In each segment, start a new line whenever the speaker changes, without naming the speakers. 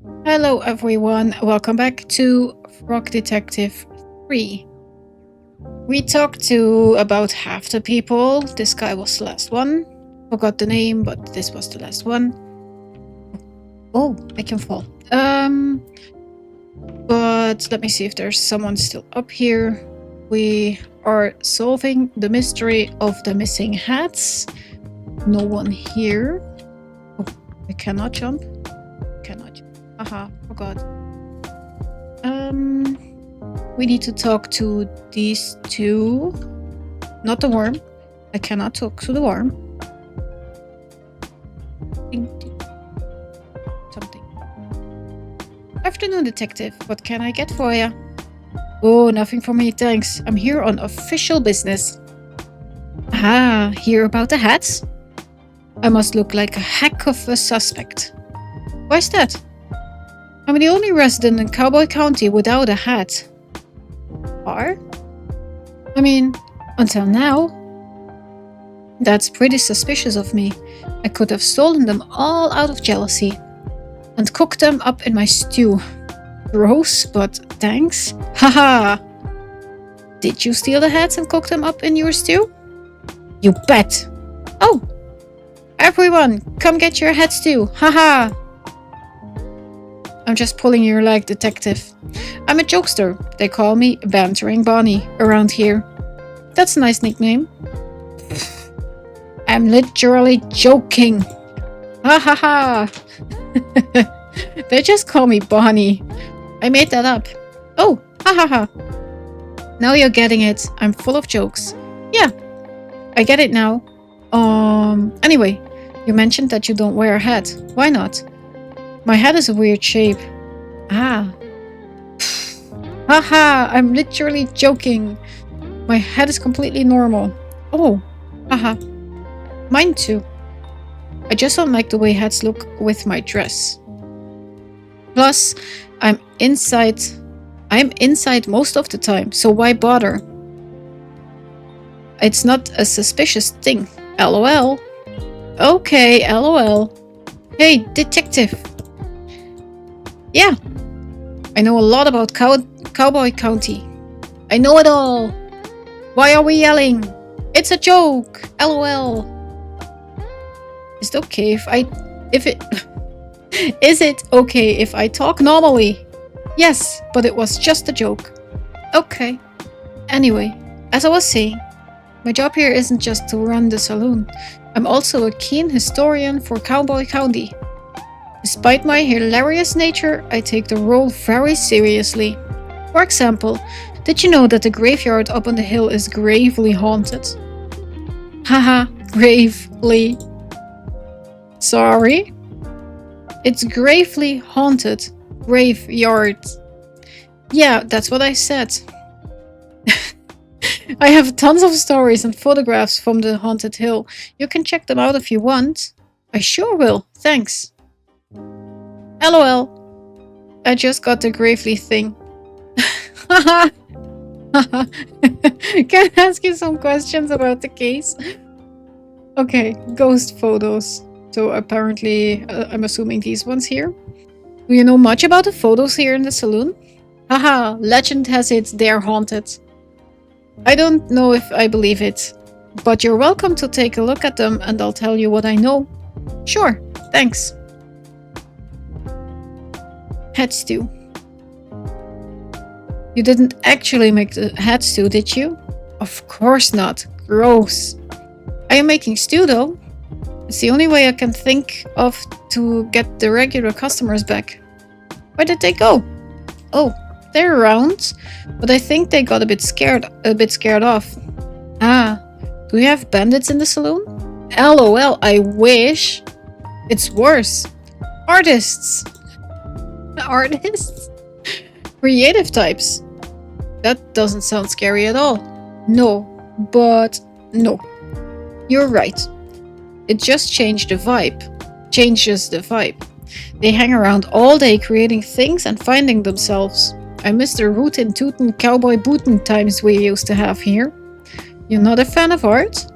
Hello everyone, welcome back to Frog Detective 3. We talked to about half the people. This guy was the last one. Forgot the name, but this was the last one. Oh, I can fall. But let me see if there's someone still up here. We are solving the mystery of the missing hats. No one here. Oh, I cannot jump. Cannot jump. Aha, forgot. We need to talk to these two. Not the worm. I cannot talk to the worm. Something. Afternoon, detective. What can I get for you? Oh, nothing for me, thanks. I'm here on official business. Ah, hear about the hats? I must look like a heck of a suspect. Why's that? I'm the only resident in Cowboy County without a hat. Are? I mean, until now. That's pretty suspicious of me. I could have stolen them all out of jealousy and cooked them up in my stew. Gross, but thanks. Haha! Did you steal the hats and cook them up in your stew? You bet! Oh! Everyone, come get your hats too! Haha! I'm just pulling your leg, detective. I'm a jokester. They call me Bantering Bonnie around here. That's a nice nickname. I'm literally joking. Ha ha ha. They just call me Bonnie. I made that up. Oh, ha ha ha. Now you're getting it. I'm full of jokes. Yeah, I get it now. Anyway, you mentioned that you don't wear a hat. Why not? My head is a weird shape. Ah. Haha, I'm literally joking. My head is completely normal. Oh, haha. Mine too. I just don't like the way hats look with my dress. Plus, I'm inside most of the time, so why bother? It's not a suspicious thing. LOL. Okay, LOL. Hey, detective. Yeah, I know a lot about Cowboy County. I know it all. Why are we yelling? It's a joke. LOL. Is it okay Is it okay if I talk normally? Yes, but it was just a joke. Okay. Anyway, as I was saying, my job here isn't just to run the saloon. I'm also a keen historian for Cowboy County. Despite my hilarious nature, I take the role very seriously. For example, did you know that the graveyard up on the hill is gravely haunted? Haha, gravely. Sorry? It's gravely haunted. Graveyard. Yeah, that's what I said. I have tons of stories and photographs from the haunted hill. You can check them out if you want. I sure will, thanks. LOL. I just got the gravely thing. Can I ask you some questions about the case? Okay, ghost photos. So apparently, I'm assuming these ones here. Do you know much about the photos here in the saloon? Haha, legend has it they're haunted. I don't know if I believe it, but you're welcome to take a look at them and I'll tell you what I know. Sure, thanks. Head stew. You didn't actually make the head stew, did you? Of course not. Gross. I am making stew though. It's the only way I can think of to get the regular customers back. Where did they go? Oh, they're around, but I think they got a bit scared off. Ah, do you have bandits in the saloon? LOL, I wish. It's worse. Artists. Artists? Creative types. That doesn't sound scary at all. No, but no. You're right. It just changes the vibe. They hang around all day creating things and finding themselves. I miss the rootin' tootin' cowboy bootin' times we used to have here. You're not a fan of art?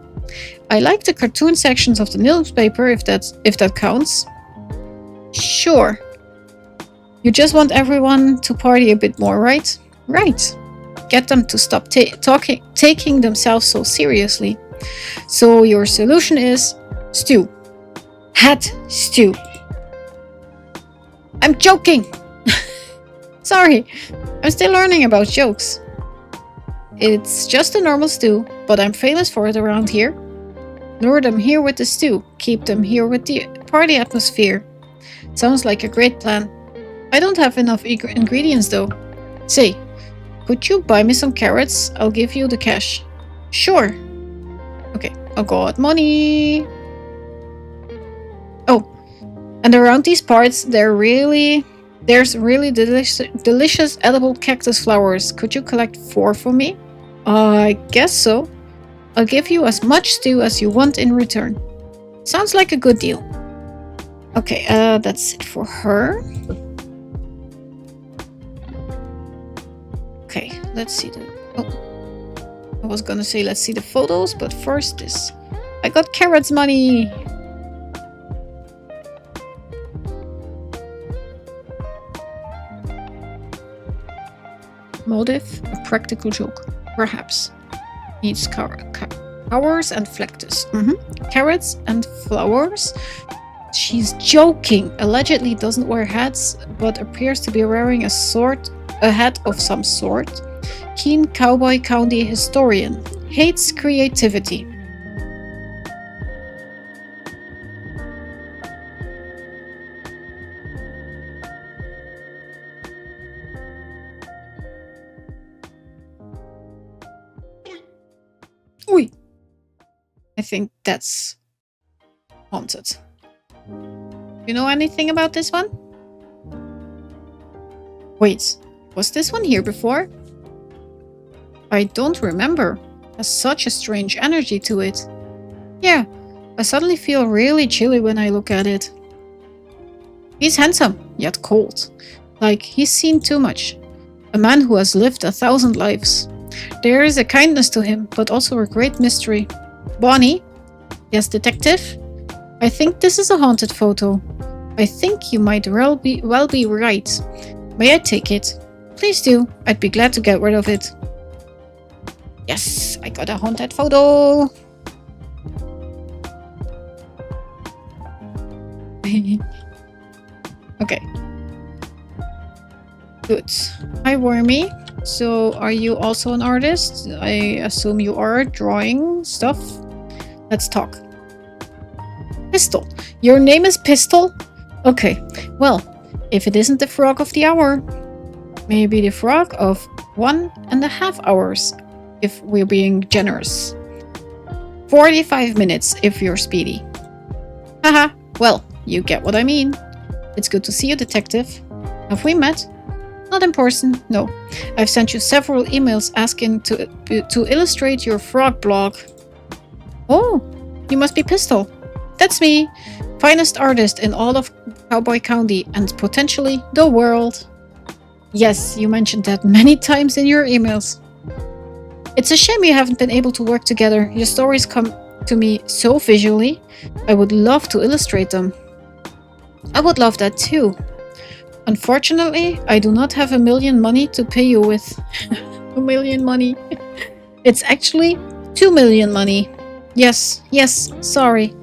I like the cartoon sections of the newspaper if that counts. Sure. You just want everyone to party a bit more, right? Right. Get them to stop taking themselves so seriously. So your solution is stew. Hat stew. I'm joking! Sorry, I'm still learning about jokes. It's just a normal stew, but I'm famous for it around here. Lure them here with the stew. Keep them here with the party atmosphere. Sounds like a great plan. I don't have enough ingredients though. Say, could you buy me some carrots? I'll give you the cash. Sure. Okay, I got money. Oh, and around these parts, there's really delicious edible cactus flowers. Could you collect 4 for me? I guess so. I'll give you as much stew as you want in return. Sounds like a good deal. Okay, that's it for her. Okay, let's see the... Oh, I was gonna say let's see the photos, but first this. I got carrots money! Motive, a practical joke. Perhaps. Needs flowers and flactus. Carrots and flowers. She's joking. Allegedly doesn't wear hats, but appears to be wearing a hat of some sort. Keen Cowboy County historian. Hates creativity. Oei. I think that's haunted. You know anything about this one? Wait, was this one here before? I don't remember. It has such a strange energy to it. Yeah, I suddenly feel really chilly when I look at it. He's handsome, yet cold. Like he's seen too much. A man who has lived 1,000 lives. There is a kindness to him, but also a great mystery. Bonnie? Yes, detective? I think this is a haunted photo. I think you might well be right. May I take it? Please do. I'd be glad to get rid of it. Yes, I got a haunted photo. Okay. Good. Hi, Wormy. So, are you also an artist? I assume you are drawing stuff. Let's talk. Pistol. Your name is Pistol? Okay. Well, if it isn't the frog of the hour, maybe the frog of 1.5 hours, if we're being generous. 45 minutes if you're speedy. Haha. Well, you get what I mean. It's good to see you, detective. Have we met? Not in person, no. I've sent you several emails asking to illustrate your frog blog. Oh, you must be Pistol. That's me. Finest artist in all of Cowboy County and potentially the world. Yes, you mentioned that many times in your emails. It's a shame you haven't been able to work together. Your stories come to me so visually. I would love to illustrate them. I would love that too. Unfortunately, I do not have $1 million money to pay you with. $1 million money. It's actually $2 million money. Yes, sorry.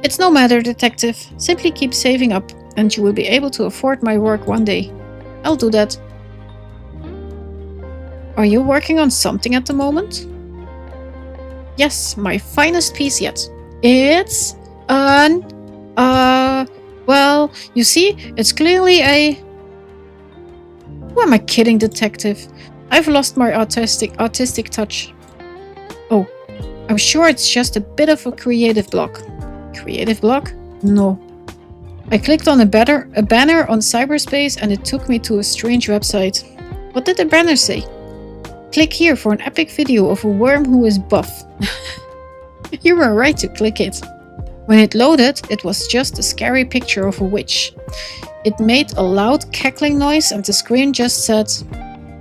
It's no matter, detective. Simply keep saving up, and you will be able to afford my work one day. I'll do that. Are you working on something at the moment? Yes, my finest piece yet. It's an... well, you see, it's clearly a... Who am I kidding, detective? I've lost my artistic touch. Oh, I'm sure it's just a bit of a creative block. Creative block? No. I clicked on a banner on cyberspace and it took me to a strange website. What did the banner say? Click here for an epic video of a worm who is buff. You were right to click it. When it loaded, it was just a scary picture of a witch. It made a loud cackling noise and the screen just said,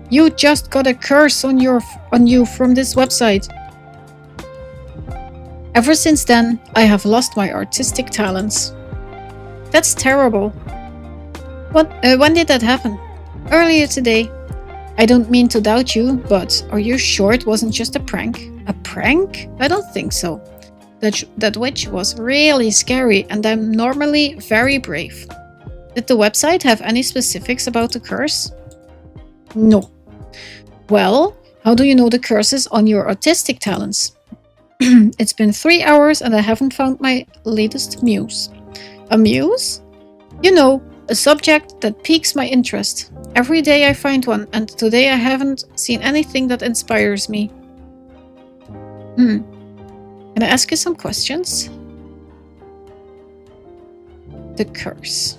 "You just got a curse on you from this website." Ever since then, I have lost my artistic talents. That's terrible. When did that happen? Earlier today. I don't mean to doubt you, but are you sure it wasn't just a prank? A prank? I don't think so. That witch was really scary, and I'm normally very brave. Did the website have any specifics about the curse? No. Well, how do you know the curse is on your autistic talents? It's been 3 hours and I haven't found my latest muse. A muse? You know, a subject that piques my interest. Every day I find one, and today I haven't seen anything that inspires me. Can I ask you some questions? The curse.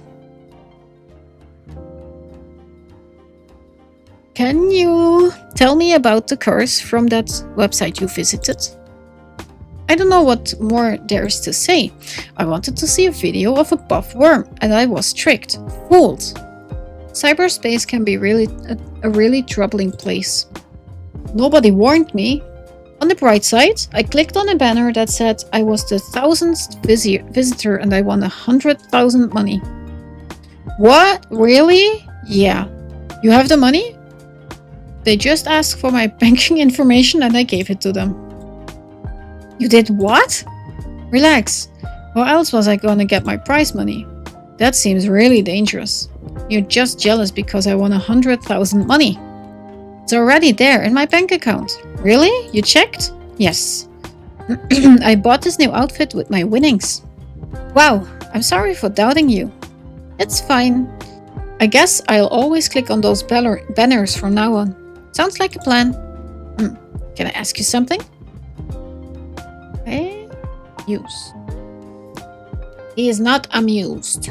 Can you tell me about the curse from that website you visited? I don't know what more there is to say. I wanted to see a video of a buff worm, and I was tricked, fooled. Cyberspace can be a really troubling place. Nobody warned me. On the bright side, I clicked on a banner that said I was the 1000th visitor and I won 100,000 money. What? Really? Yeah. You have the money? They just asked for my banking information and I gave it to them. You did what? Relax. How else was I gonna get my prize money? That seems really dangerous. You're just jealous because I won 100,000 money. It's already there in my bank account. Really? You checked? Yes. I bought this new outfit with my winnings. Wow, I'm sorry for doubting you. It's fine. I guess I'll always click on those banners from now on. Sounds like a plan. Can I ask you something? Use. He is not amused.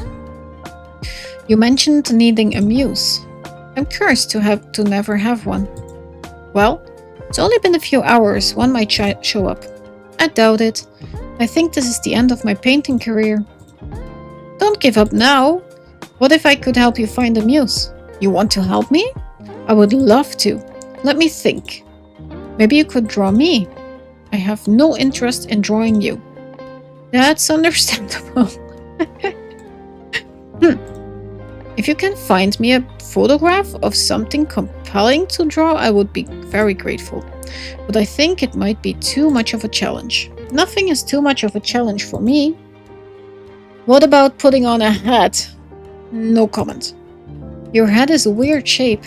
You mentioned needing a muse. I'm cursed to never have one. Well, it's only been a few hours. One might show up. I doubt it. I think this is the end of my painting career. Don't give up now. What if I could help you find a muse? You want to help me? I would love to. Let me think. Maybe you could draw me. I have no interest in drawing you. That's understandable. If you can find me a photograph of something compelling to draw, I would be very grateful. But I think it might be too much of a challenge. Nothing is too much of a challenge for me. What about putting on a hat? No comment. Your head is a weird shape.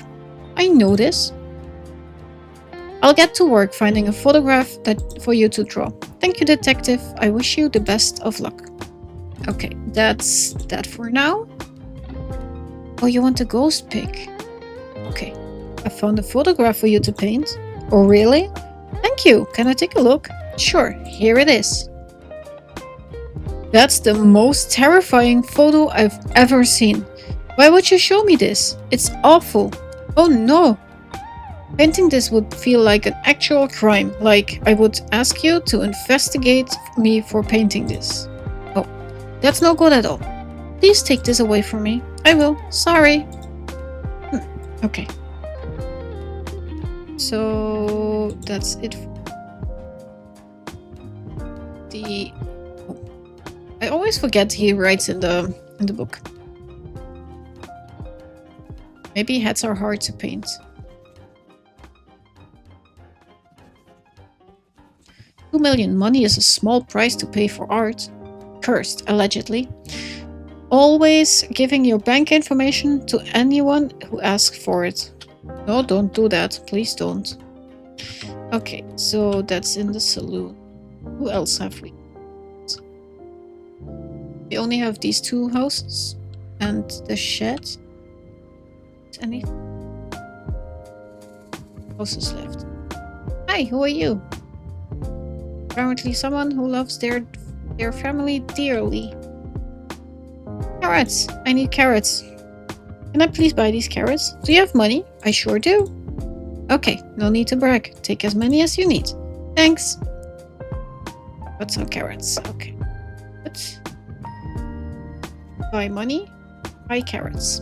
I know this. I'll get to work finding a photograph for you to draw. Thank you, detective. I wish you the best of luck. Okay, that's that for now. Oh, you want a ghost pic? Okay, I found a photograph for you to paint. Oh, really? Thank you. Can I take a look? Sure, here it is. That's the most terrifying photo I've ever seen. Why would you show me this? It's awful. Oh no. Painting this would feel like an actual crime, like I would ask you to investigate me for painting this. Oh, that's no good at all. Please take this away from me. I will. Sorry. Okay. So that's it. I always forget he writes in the book. Maybe hats are hard to paint. 2 million money is a small price to pay for art. Cursed, allegedly. Always giving your bank information to anyone who asks for it. No, don't do that. Please don't. Okay, so that's in the saloon. Who else have we? We only have these two houses and the shed. Any houses left? Hi, who are you? Apparently someone who loves their family dearly. Carrots! I need carrots. Can I please buy these carrots? Do you have money? I sure do. Okay, no need to brag. Take as many as you need. Thanks. Got some carrots. Okay. Let's buy money. Buy carrots.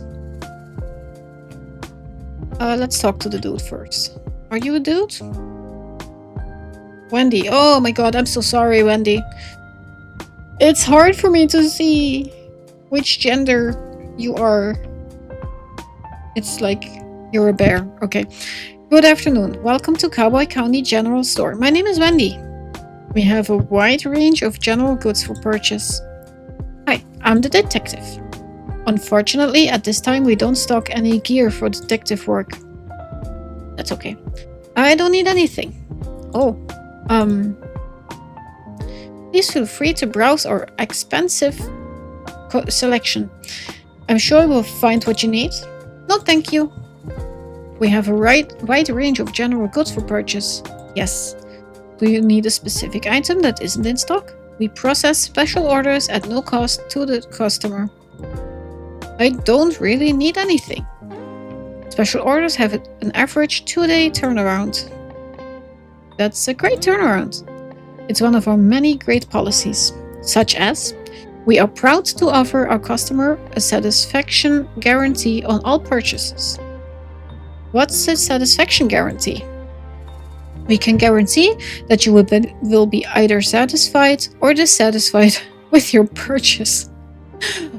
Let's talk to the dude first. Are you a dude? Wendy. Oh my god, I'm so sorry, Wendy. It's hard for me to see which gender you are. It's like you're a bear. Okay. Good afternoon. Welcome to Cowboy County General Store. My name is Wendy. We have a wide range of general goods for purchase. Hi, I'm the detective. Unfortunately, at this time, we don't stock any gear for detective work. That's okay. I don't need anything. Oh, please feel free to browse our expansive selection. I'm sure you will find what you need. No, thank you. We have a wide range of general goods for purchase. Yes. Do you need a specific item that isn't in stock? We process special orders at no cost to the customer. I don't really need anything. Special orders have an average 2-day turnaround. That's a great turnaround. It's one of our many great policies, such as we are proud to offer our customer a satisfaction guarantee on all purchases. What's a satisfaction guarantee? We can guarantee that you will be either satisfied or dissatisfied with your purchase.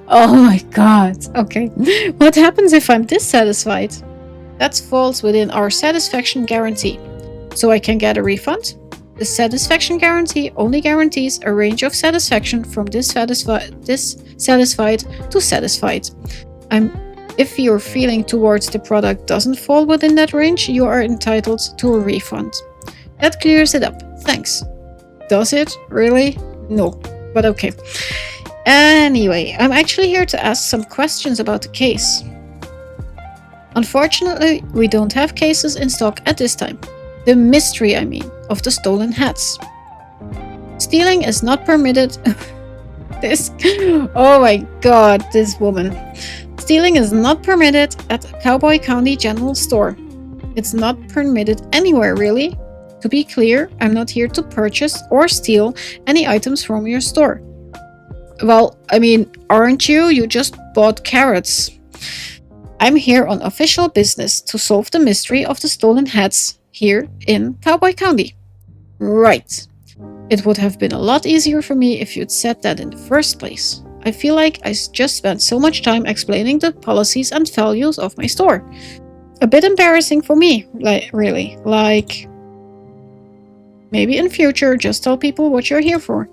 Oh my god. Okay. What happens if I'm dissatisfied? That falls within our satisfaction guarantee. So I can get a refund. The satisfaction guarantee only guarantees a range of satisfaction from dissatisfied to satisfied. If your feeling towards the product doesn't fall within that range, you are entitled to a refund. That clears it up. Thanks. Does it? Really? No. But okay. Anyway, I'm actually here to ask some questions about the case. Unfortunately, we don't have cases in stock at this time. The mystery, of the stolen hats. Stealing is not permitted. Oh my god, this woman. Stealing is not permitted at Cowboy County General Store. It's not permitted anywhere, really. To be clear, I'm not here to purchase or steal any items from your store. Well, aren't you? You just bought carrots. I'm here on official business to solve the mystery of the stolen hats here in Cowboy County. Right. It would have been a lot easier for me if you'd said that in the first place. I feel like I just spent so much time explaining the policies and values of my store. A bit embarrassing for me, really. Maybe in future, just tell people what you're here for.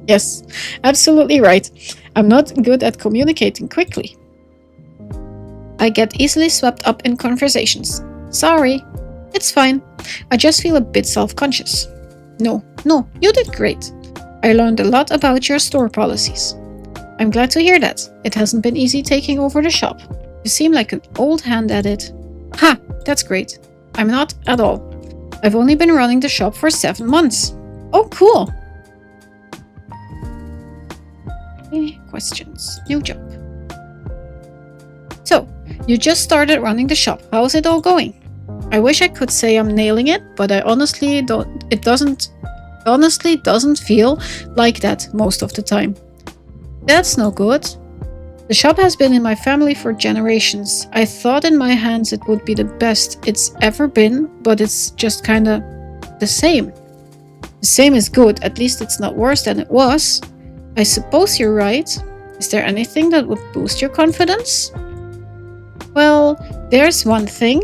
Yes, absolutely right. I'm not good at communicating quickly. I get easily swept up in conversations. Sorry. It's fine. I just feel a bit self-conscious. No, you did great. I learned a lot about your store policies. I'm glad to hear that. It hasn't been easy taking over the shop. You seem like an old hand at it. Ha, that's great. I'm not at all. I've only been running the shop for 7 months. Oh, cool. Questions. New job. So, you just started running the shop. How's it all going? I wish I could say I'm nailing it, but I honestly don't. It honestly doesn't feel like that most of the time. That's no good. The shop has been in my family for generations. I thought in my hands it would be the best it's ever been, but it's just kinda the same. The same is good, at least it's not worse than it was. I suppose you're right. Is there anything that would boost your confidence? Well, there's one thing.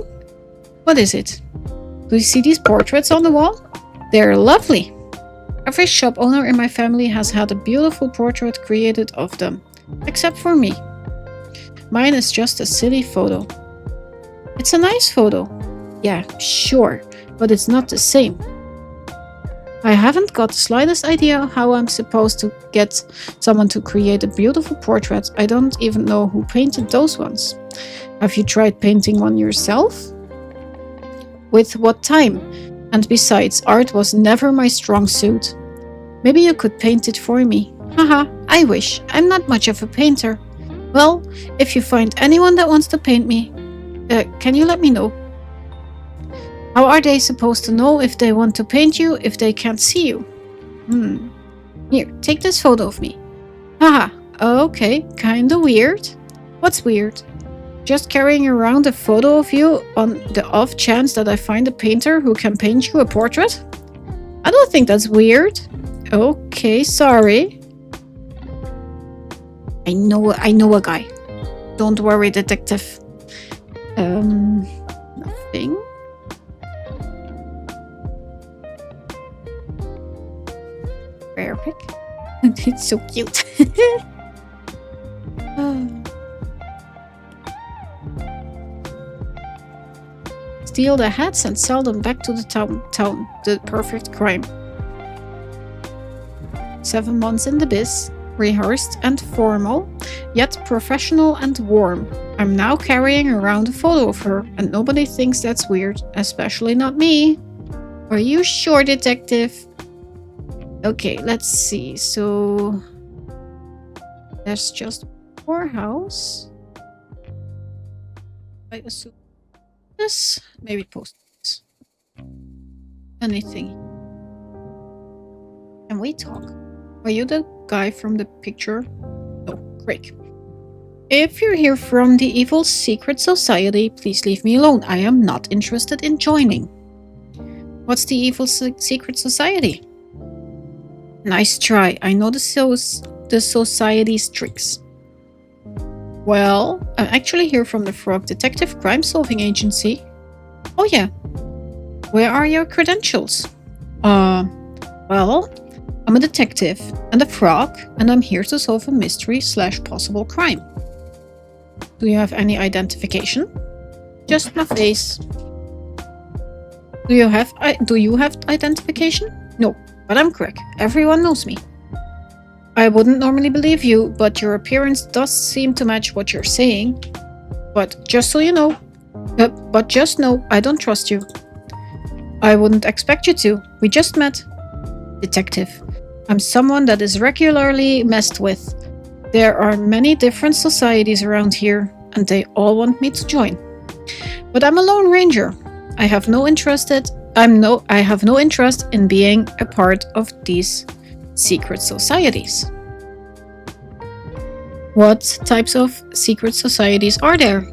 What is it? Do you see these portraits on the wall? They're lovely. Every shop owner in my family has had a beautiful portrait created of them, except for me. Mine is just a silly photo. It's a nice photo. Yeah, sure, but it's not the same. I haven't got the slightest idea how I'm supposed to get someone to create a beautiful portrait. I don't even know who painted those ones. Have you tried painting one yourself? With what time? And besides, art was never my strong suit. Maybe you could paint it for me. Haha, I wish. I'm not much of a painter. Well, if you find anyone that wants to paint me, can you let me know? How are they supposed to know if they want to paint you if they can't see you? Here, take this photo of me. Haha, okay, kinda weird. What's weird? Just carrying around a photo of you on the off chance that I find a painter who can paint you a portrait? I don't think that's weird. Okay, sorry. I know a guy. Don't worry, detective. Nothing. Rare pick. It's so cute. Steal the hats and sell them back to the town. The perfect crime. 7 months in the biz, rehearsed and formal, yet professional and warm. I'm now carrying around a photo of her, and nobody thinks that's weird, especially not me. Are you sure, detective? Okay, let's see. So there's just poorhouse. I assume this. Maybe post this. Anything. Can we talk? Are you the guy from the picture? No, great. If you're here from the evil secret society, please leave me alone. I am not interested in joining. What's the evil secret society? Nice try. I know the society's tricks. Well, I'm actually here from the Frog Detective Crime Solving Agency. Oh yeah. Where are your credentials? Well, I'm a detective and a frog, and I'm here to solve a mystery / possible crime. Do you have any identification? Just my face. Do you have identification? No, but I'm Greg. Everyone knows me. I wouldn't normally believe you, but your appearance does seem to match what you're saying. But just so you know, just know I don't trust you. I wouldn't expect you to. We just met. Detective. I'm someone that is regularly messed with. There are many different societies around here, and they all want me to join. But I'm a lone ranger. I have no interest in being a part of these secret societies. What types of secret societies are there?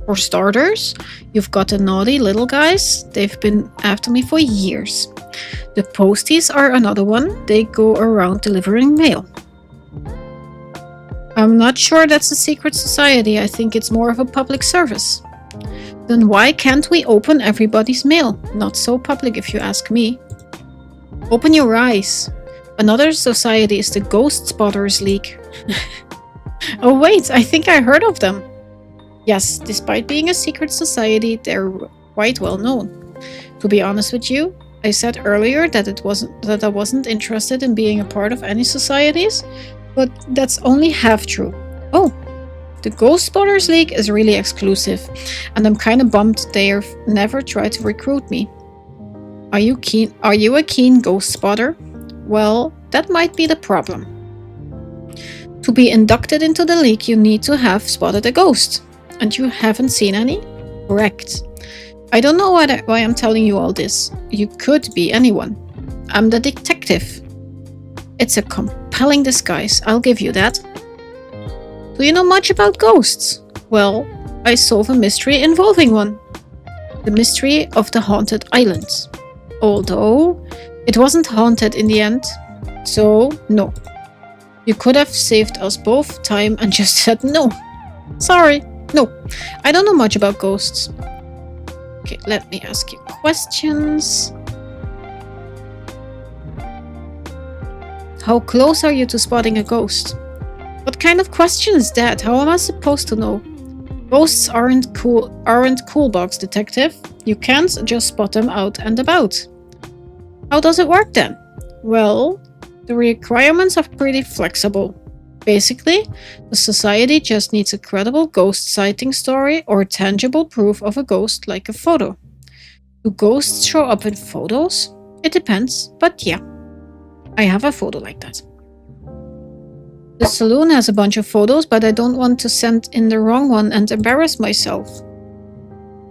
For starters, you've got the naughty little guys. They've been after me for years. The posties are another one. They go around delivering mail. I'm not sure that's a secret society. I think it's more of a public service. Then why can't we open everybody's mail? Not so public if you ask me. Open your eyes. Another society is the Ghost Spotters League. Oh wait, I think I heard of them. Yes, despite being a secret society, they're quite well known. To be honest with you, I said earlier that I wasn't interested in being a part of any societies, but that's only half true. Oh, the Ghost Spotters League is really exclusive, and I'm kinda bummed they've never tried to recruit me. Are you a keen ghost spotter? Well, that might be the problem. To be inducted into the league, you need to have spotted a ghost. And you haven't seen any? Correct. I don't know why I'm telling you all this. You could be anyone. I'm the detective. It's a compelling disguise, I'll give you that. Do you know much about ghosts? Well, I solve a mystery involving one. The mystery of the haunted islands. Although, it wasn't haunted in the end. So, no. You could have saved us both time and just said no. Sorry. No, I don't know much about ghosts. Okay, let me ask you questions. How close are you to spotting a ghost? What kind of question is that? How am I supposed to know? Ghosts aren't cool box, detective. You can't just spot them out and about. How does it work then? Well, the requirements are pretty flexible. Basically, the society just needs a credible ghost sighting story or tangible proof of a ghost like a photo. Do ghosts show up in photos? It depends, but yeah. I have a photo like that. The saloon has a bunch of photos, but I don't want to send in the wrong one and embarrass myself.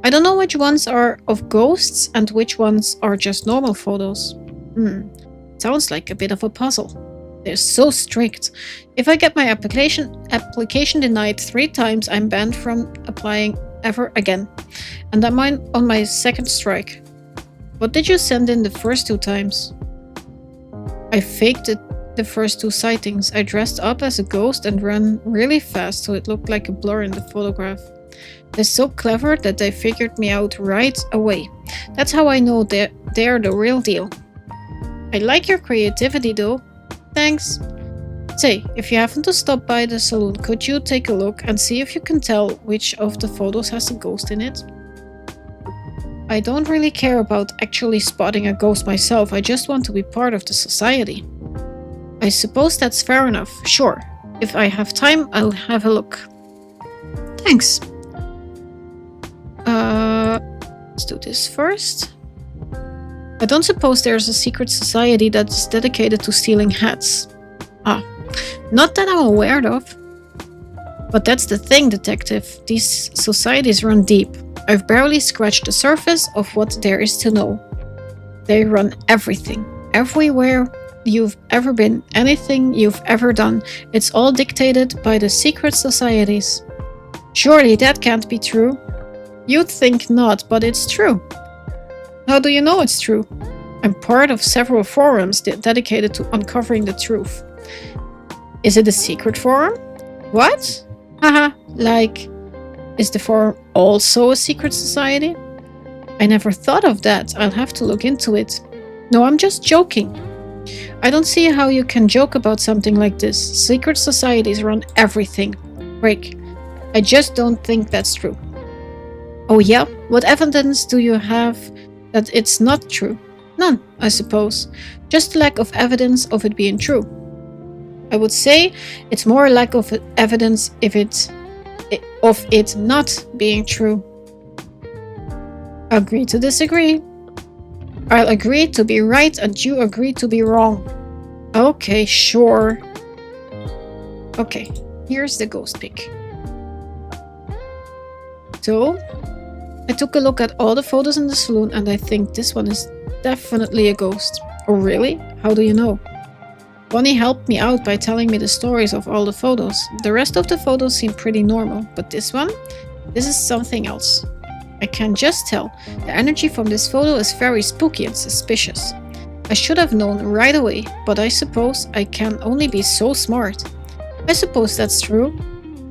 I don't know which ones are of ghosts and which ones are just normal photos. Sounds like a bit of a puzzle. They're so strict. If I get my application denied 3 times, I'm banned from applying ever again. And I'm on my 2nd strike. What did you send in the first 2 times? I faked it the first 2 sightings. I dressed up as a ghost and ran really fast so it looked like a blur in the photograph. They're so clever that they figured me out right away. That's how I know they're the real deal. I like your creativity though. Thanks. Say, if you happen to stop by the saloon, could you take a look and see if you can tell which of the photos has a ghost in it? I don't really care about actually spotting a ghost myself, I just want to be part of the society. I suppose that's fair enough, sure. If I have time, I'll have a look. Thanks. Let's do this first. I don't suppose there's a secret society that's dedicated to stealing hats. Ah, not that I'm aware of. But that's the thing, detective. These societies run deep. I've barely scratched the surface of what there is to know. They run everything. Everywhere you've ever been, anything you've ever done, it's all dictated by the secret societies. Surely that can't be true. You'd think not, but it's true. How do you know it's true? I'm part of several forums dedicated to uncovering the truth. Is it a secret forum? What? Haha, like, is the forum also a secret society? I never thought of that. I'll have to look into it. No, I'm just joking. I don't see how you can joke about something like this. Secret societies run everything. Rick, I just don't think that's true. Oh yeah? What evidence do you have that it's not true? None, I suppose. Just lack of evidence of it being true. I would say it's more a lack of evidence of it not being true. Agree to disagree. I'll agree to be right and you agree to be wrong. Okay, sure. Okay, here's the ghost pic. So, I took a look at all the photos in the saloon and I think this one is definitely a ghost. Oh really? How do you know? Bonnie helped me out by telling me the stories of all the photos. The rest of the photos seem pretty normal, but this is something else. I can just tell. The energy from this photo is very spooky and suspicious. I should have known right away, but I suppose I can only be so smart. I suppose that's true.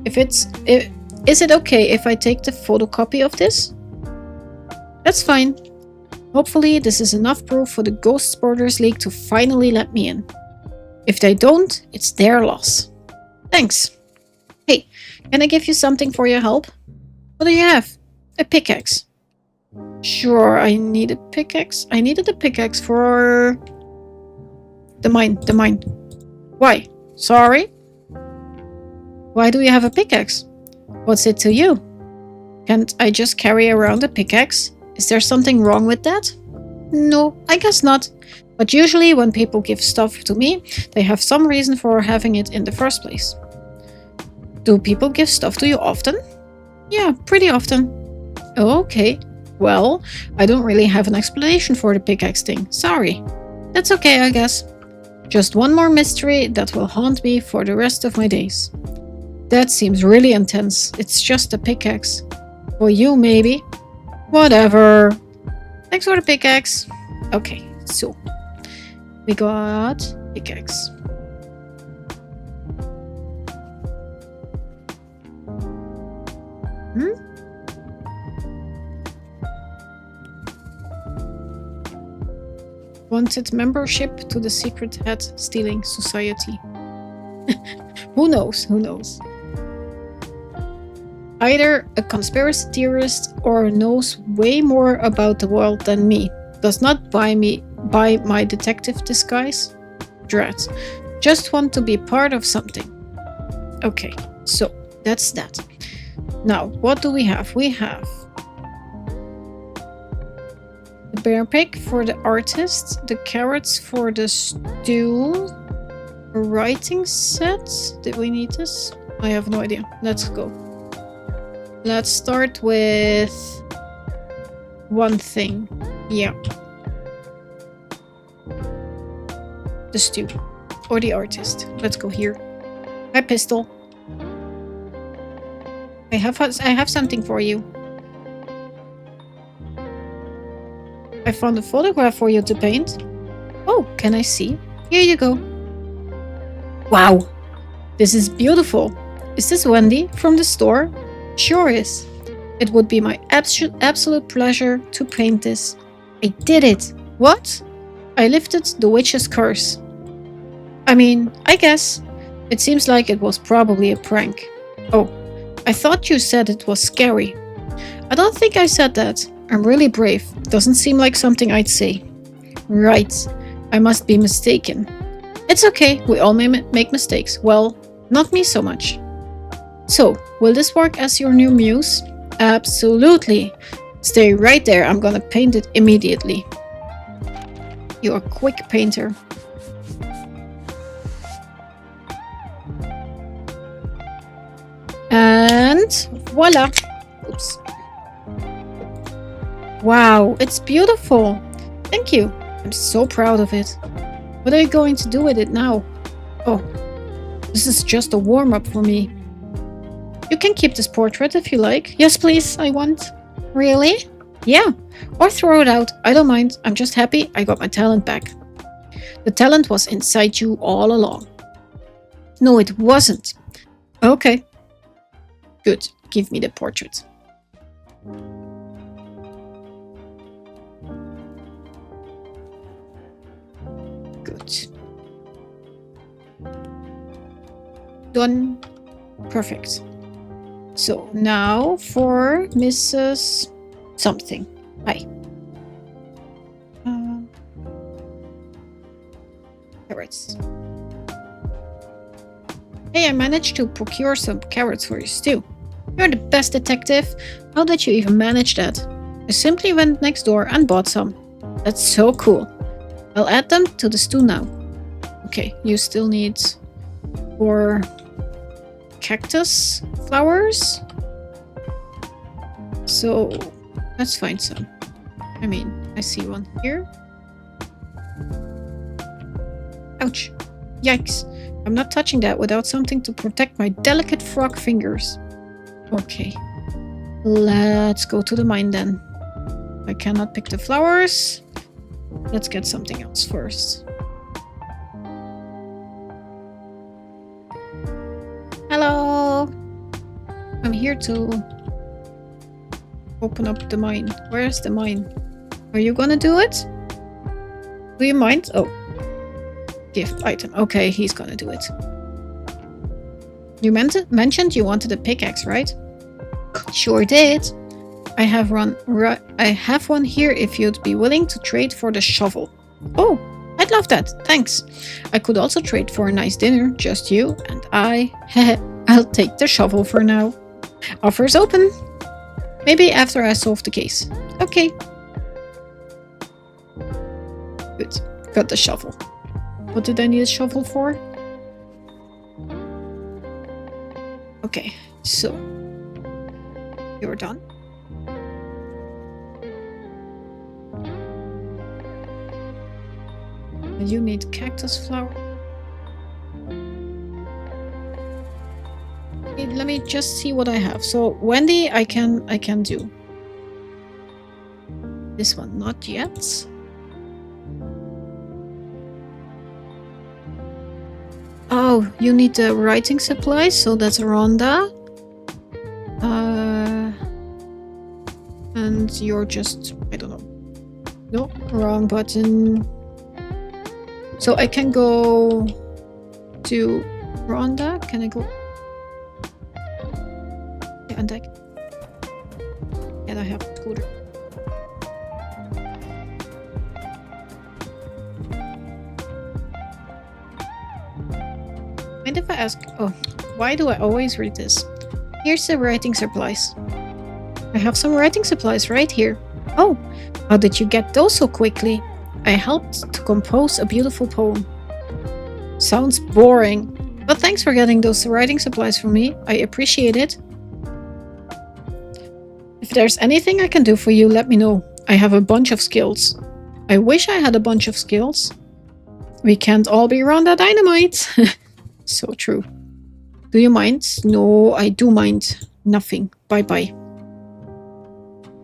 Is it okay if I take the photocopy of this? That's fine. Hopefully this is enough proof for the Ghost Sporters League to finally let me in. If they don't, it's their loss. Thanks. Hey, can I give you something for your help? What do you have? A pickaxe. Sure, I need a pickaxe. I needed a pickaxe for the mine. Why? Sorry? Why do you have a pickaxe? What's it to you? Can't I just carry around a pickaxe? Is there something wrong with that? No, I guess not. But usually when people give stuff to me, they have some reason for having it in the first place. Do people give stuff to you often? Yeah, pretty often. Okay. Well, I don't really have an explanation for the pickaxe thing. Sorry. That's okay, I guess. Just one more mystery that will haunt me for the rest of my days. That seems really intense. It's just a pickaxe. For you, maybe. Whatever. Thanks for the pickaxe. Okay, so we got pickaxe. Wanted membership to the Secret Hat Stealing Society. Who knows? Who knows? Either a conspiracy theorist or knows way more about the world than me. Does not buy my detective disguise. Dread. Just want to be part of something. Okay, so that's that. Now, what do we have? We have the bear pig for the artist, the carrots for the stew, a writing set. Did we need this? I have no idea. Let's go. Let's start with one thing. Yeah. The stew. Or the artist. Let's go here. My pistol. I have something for you. I found a photograph for you to paint. Oh, can I see? Here you go. Wow. This is beautiful. Is this Wendy from the store? Sure is. It would be my absolute pleasure to paint this. I did it. What? I lifted the witch's curse. I mean, I guess. It seems like it was probably a prank. Oh, I thought you said it was scary. I don't think I said that. I'm really brave. Doesn't seem like something I'd say. Right. I must be mistaken. It's okay. We all make mistakes. Well, not me so much. So, will this work as your new muse? Absolutely. Stay right there. I'm gonna paint it immediately. You're a quick painter. And voila. Oops. Wow, it's beautiful. Thank you. I'm so proud of it. What are you going to do with it now? Oh, this is just a warm-up for me. You can keep this portrait if you like. Yes, please, I want. Really? Yeah. Or throw it out. I don't mind. I'm just happy I got my talent back. The talent was inside you all along. No, it wasn't. Okay. Good. Give me the portrait. Good. Done. Perfect. So now for Mrs. Something. Hi. Carrots. Hey, I managed to procure some carrots for your stew. You're the best detective. How did you even manage that? I simply went next door and bought some. That's so cool. I'll add them to the stew now. Okay, you still need 4 cactus flowers. So let's find some. I mean, I see one here. Ouch. Yikes. I'm not touching that without something to protect my delicate frog fingers. Okay. Let's go to the mine then. I cannot pick the flowers. Let's get something else first. Hello. I'm here to open up the mine. Where's the mine? Are you gonna do it? Do you mind? Oh. Gift item. Okay, he's gonna do it. You mentioned you wanted a pickaxe, right? Sure did. I have one here if you'd be willing to trade for the shovel. Oh, I'd love that. Thanks. I could also trade for a nice dinner, just you and I. I'll take the shovel for now. Offers open. Maybe after I solve the case. Okay. Good. Got the shovel. What did I need a shovel for? Okay, so you're done. You need cactus flower. Okay, let me just see what I have. So Wendy, I can do. This one, not yet. Oh, you need the writing supplies, so that's Rhonda. And you're just, I don't know. No, wrong button. So I can go to Rhonda. Can I go? Yeah, and I have a scooter. Mind if I ask? Oh, why do I always read this? Here's the writing supplies. I have some writing supplies right here. Oh, how did you get those so quickly? I helped to compose a beautiful poem. Sounds boring, but thanks for getting those writing supplies for me. I appreciate it. If there's anything I can do for you, let me know. I have a bunch of skills. I wish I had a bunch of skills. We can't all be Rhonda Dynamite. So true. Do you mind? No, I do mind. Nothing. Bye-bye.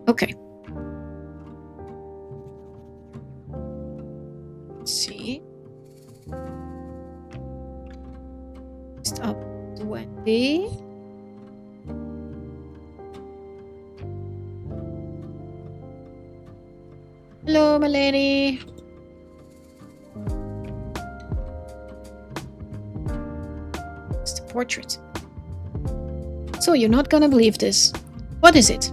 Okay. Let's see. Next up, 20. Hello, my lady. It's the portrait. So you're not gonna believe this. What is it?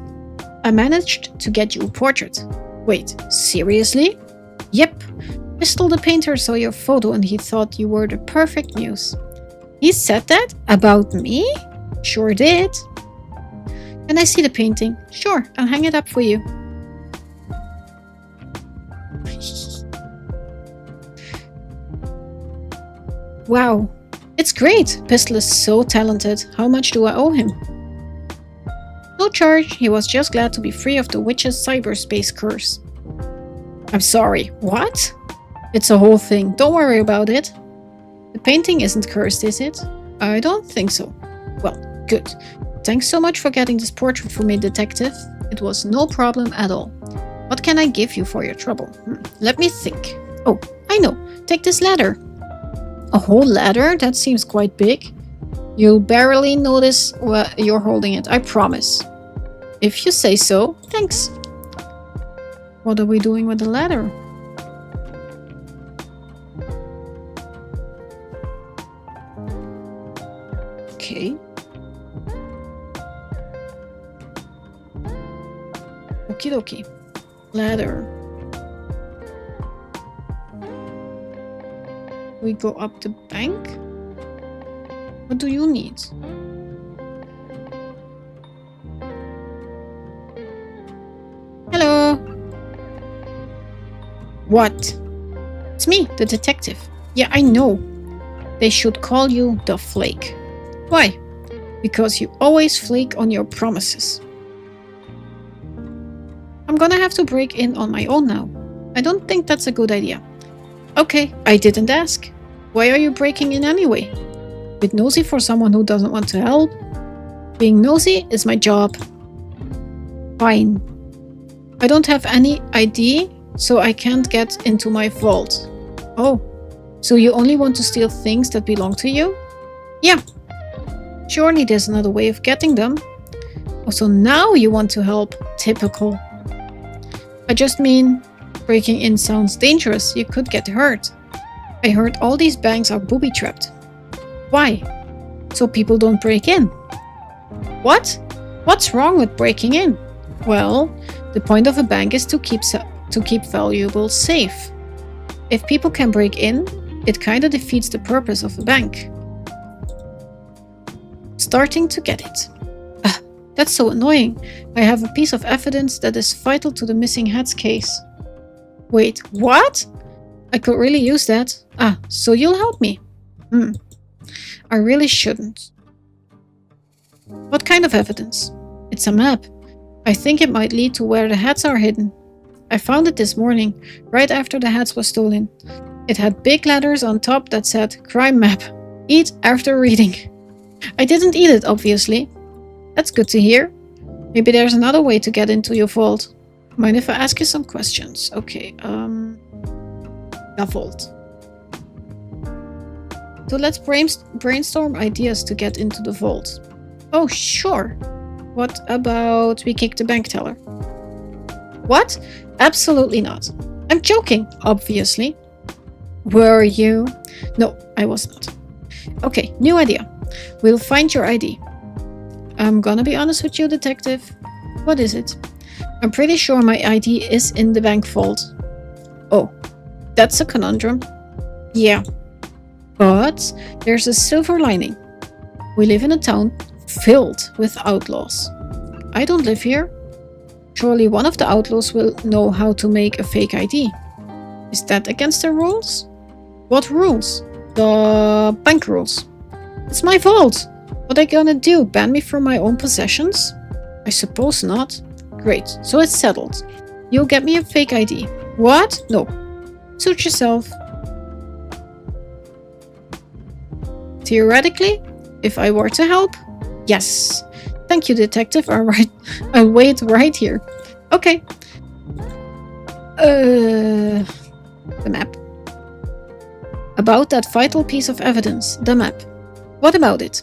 I managed to get you a portrait. Wait, seriously? Yep. Crystal the painter saw your photo and he thought you were the perfect muse. He said that? About me? Sure did. Can I see the painting? Sure, I'll hang it up for you. Wow, it's great. Pistol is so talented. How much do I owe him? No charge. He was just glad to be free of the witch's cyberspace curse. I'm sorry. What? It's a whole thing. Don't worry about it. The painting isn't cursed, is it? I don't think so. Well, good. Thanks so much for getting this portrait for me, detective. It was no problem at all. What can I give you for your trouble? Let me think. Oh, I know. Take this ladder. A whole ladder? That seems quite big. You'll barely notice you're holding it, I promise. If you say so, thanks. What are we doing with the ladder? Okay. Okie dokie. Ladder. We go up the bank? What do you need? Hello. What? It's me, the detective. Yeah, I know. They should call you the Flake. Why? Because you always flake on your promises. I'm gonna have to break in on my own now. I don't think that's a good idea. Okay, I didn't ask. Why are you breaking in anyway? Bit nosy for someone who doesn't want to help? Being nosy is my job. Fine. I don't have any ID, so I can't get into my vault. Oh, so you only want to steal things that belong to you? Yeah. Surely there's another way of getting them. Oh, so now you want to help. Typical. I just mean, breaking in sounds dangerous. You could get hurt. I heard all these banks are booby-trapped. Why? So people don't break in. What? What's wrong with breaking in? Well, the point of a bank is to keep valuables safe. If people can break in, it kinda defeats the purpose of a bank. Starting to get it. That's so annoying. I have a piece of evidence that is vital to the missing hats case. Wait, what? I could really use that. So you'll help me? I really shouldn't. What kind of evidence? It's a map. I think it might lead to where the hats are hidden. I found it this morning, right after the hats were stolen. It had big letters on top that said, "Crime Map. Eat after reading." I didn't eat it, obviously. That's good to hear. Maybe there's another way to get into your vault. Mind if I ask you some questions? Okay, the vault. So let's brainstorm ideas to get into the vault. Oh, sure. What about we kick the bank teller? What? Absolutely not. I'm joking, obviously. Were you? No, I was not. Okay, new idea. We'll find your ID. I'm gonna be honest with you, detective. What is it? I'm pretty sure my ID is in the bank vault. Oh, that's a conundrum. Yeah. But there's a silver lining. We live in a town filled with outlaws. I don't live here. Surely one of the outlaws will know how to make a fake ID. Is that against the rules? What rules? The bank rules. It's my vault. What are you gonna do? Ban me from my own possessions? I suppose not. Great, so it's settled. You'll get me a fake ID. What? No. Suit yourself. Theoretically, if I were to help, yes. Thank you, detective. Alright, I'll wait right here. Okay. The map. About that vital piece of evidence, the map. What about it?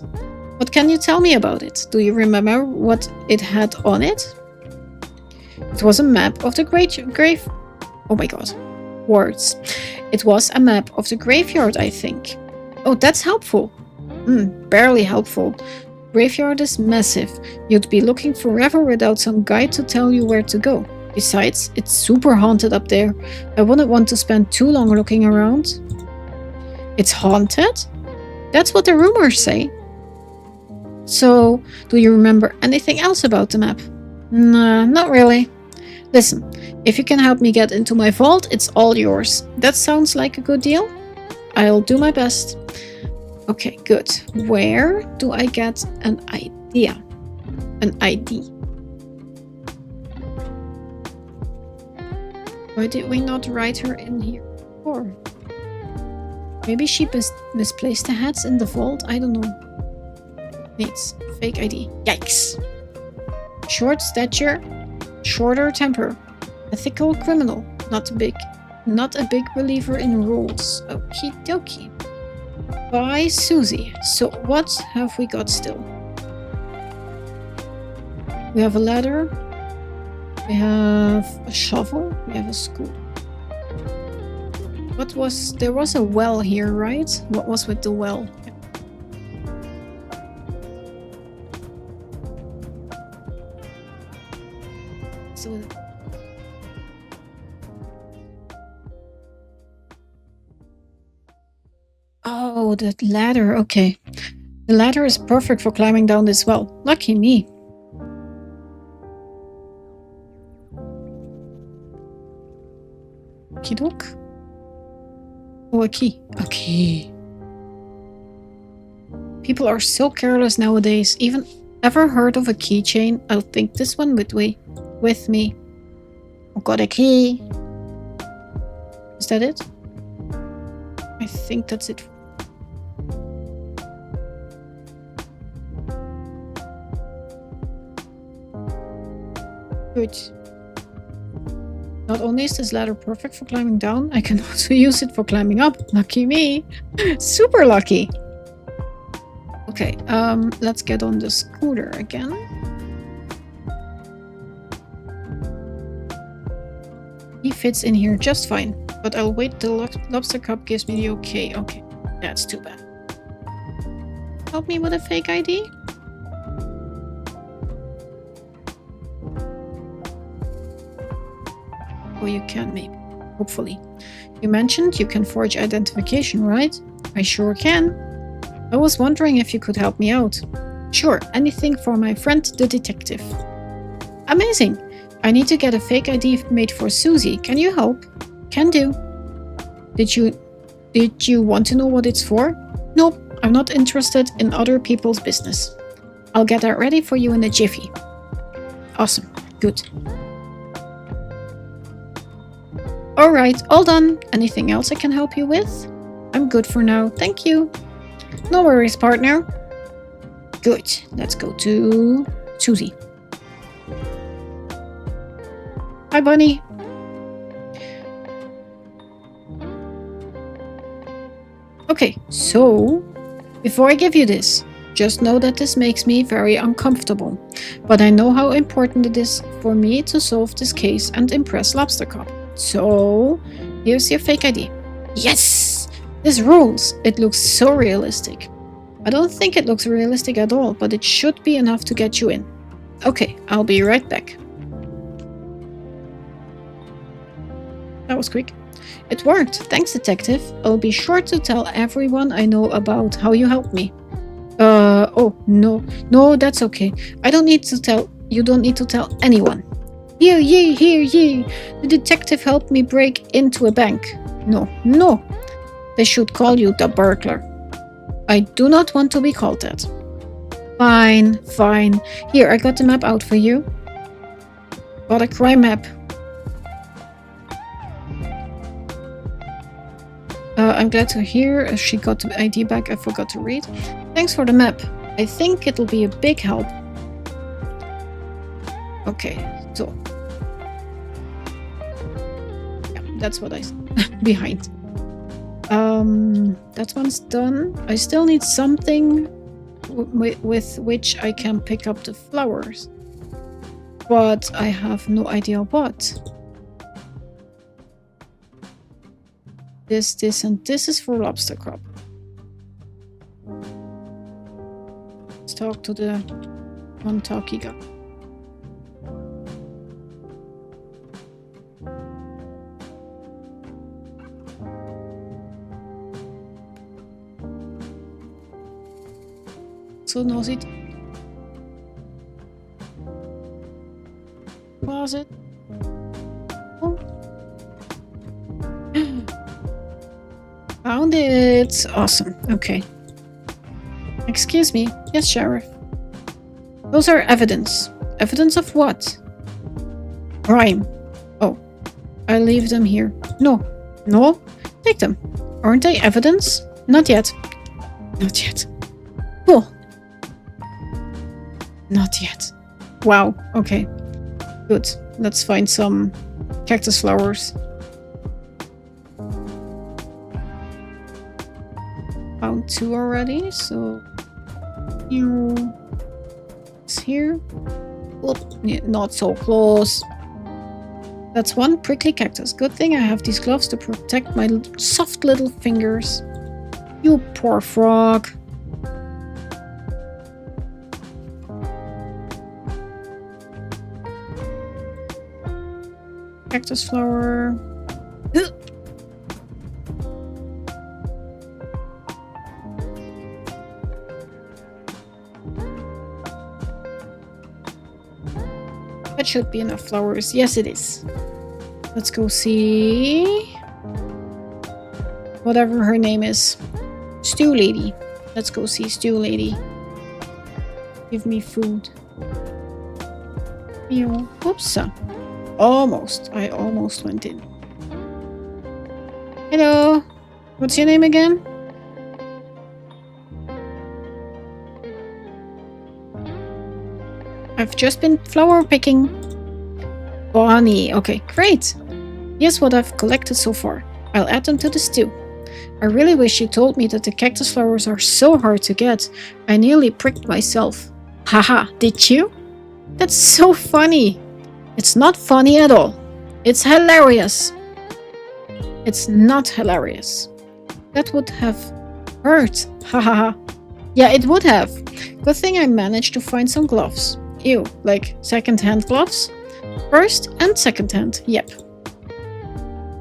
What can you tell me about it? Do you remember what it had on it? It was a map of the grave Oh my god. Words. It was a map of the graveyard, I think. Oh, that's helpful. Barely helpful. Graveyard is massive. You'd be looking forever without some guide to tell you where to go. Besides, it's super haunted up there. I wouldn't want to spend too long looking around. It's haunted? That's what the rumors say. So, do you remember anything else about the map? Nah, not really. Listen, if you can help me get into my vault, it's all yours. That sounds like a good deal? I'll do my best. Okay, good. Where do I get an idea? An ID? Why did we not write her in here before? Maybe she misplaced the hats in the vault? I don't know. Needs fake ID. Yikes. Short stature, shorter temper. Ethical criminal. Not a big believer in rules. Okie dokie. By Susie. So what have we got still? We have a ladder. We have a shovel. We have a scooter. There was a well here, right? What was with the well? So oh, that ladder. Okay. The ladder is perfect for climbing down this well. Lucky me. Okey-doke. Oh, a key. A key. People are so careless nowadays. Even ever heard of a keychain? I'll think this one with me. Oh, got a key. Is that it? I think that's it. Good. Not only is this ladder perfect for climbing down, I can also use it for climbing up. Lucky me. Super lucky. Okay, let's get on the scooter again. He fits in here just fine, but I'll wait till Lobster Cup gives me the okay. Okay, that's too bad. Help me with a fake ID? Oh, you can maybe. Hopefully. You mentioned you can forge identification, right? I sure can. I was wondering if you could help me out. Sure, anything for my friend the detective. Amazing! I need to get a fake ID made for Susie. Can you help? Can do. Did you want to know what it's for? Nope, I'm not interested in other people's business. I'll get that ready for you in a jiffy. Awesome. Good. Alright, all done. Anything else I can help you with? I'm good for now, thank you. No worries, partner. Good. Let's go to Susie. Hi, Bunny. Okay, so before I give you this, just know that this makes me very uncomfortable. But I know how important it is for me to solve this case and impress Lobster Cop. So, here's your fake ID. Yes! This rules! It looks so realistic. I don't think it looks realistic at all, but it should be enough to get you in. Okay, I'll be right back. That was quick. It worked. Thanks, detective. I'll be sure to tell everyone I know about how you helped me. Oh, no. No, that's okay. You don't need to tell anyone. Hear ye, hear ye. The detective helped me break into a bank. No. They should call you the burglar. I do not want to be called that. Fine. Here, I got the map out for you. Got a crime map. I'm glad to hear she got the ID back. I forgot to read. Thanks for the map. I think it'll be a big help. Okay, so yeah, that's what I behind. That one's done. I still need something with which I can pick up the flowers, but I have no idea what. This, and this is for lobster crop. Let's talk to the one-talkie guy. So nosy. Was it? Oh. Found it. Awesome. Okay. Excuse me. Yes, Sheriff. Those are evidence. Evidence of what? Crime. Oh. I'll leave them here. No. No? Take them. Aren't they evidence? Not yet. Not yet. Cool. Not yet. Wow. Okay. Good. Let's find some cactus flowers. Found 2 already, so it's here. Oh, yeah, not so close. That's 1 prickly cactus. Good thing I have these gloves to protect my soft little fingers. You poor frog. Cactus flower. Ugh. That should be enough flowers. Yes, it is. Let's go see whatever her name is. Stew Lady. Let's go see Stew Lady. Give me food. Oops. Almost. I almost went in. Hello. What's your name again? I've just been flower picking. Bonnie. Okay, great. Here's what I've collected so far. I'll add them to the stew. I really wish you told me that the cactus flowers are so hard to get. I nearly pricked myself. Haha, did you? That's so funny. It's not funny at all. It's hilarious. It's not hilarious. That would have hurt. Hahaha. Yeah, it would have. Good thing I managed to find some gloves. Ew, like second-hand gloves? First and second-hand, yep.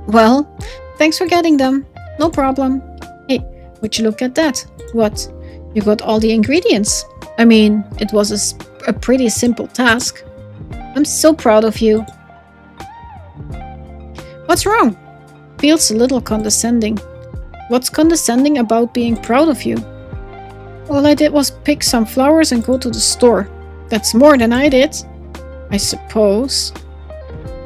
Well, thanks for getting them. No problem. Hey, would you look at that? What? You got all the ingredients. I mean, it was a pretty simple task. I'm so proud of you. What's wrong? Feels a little condescending. What's condescending about being proud of you? All I did was pick some flowers and go to the store. That's more than I did, I suppose.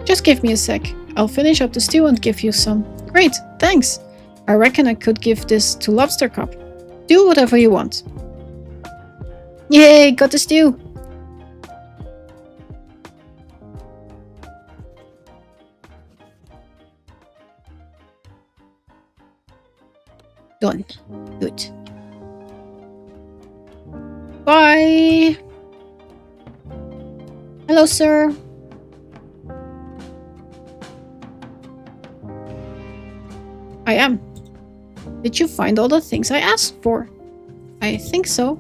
Just give me a sec. I'll finish up the stew and give you some. Great, thanks. I reckon I could give this to Lobster Cup. Do whatever you want. Yay, got the stew. Done. Good. Bye. Hello, sir. I am. Did you find all the things I asked for? I think so.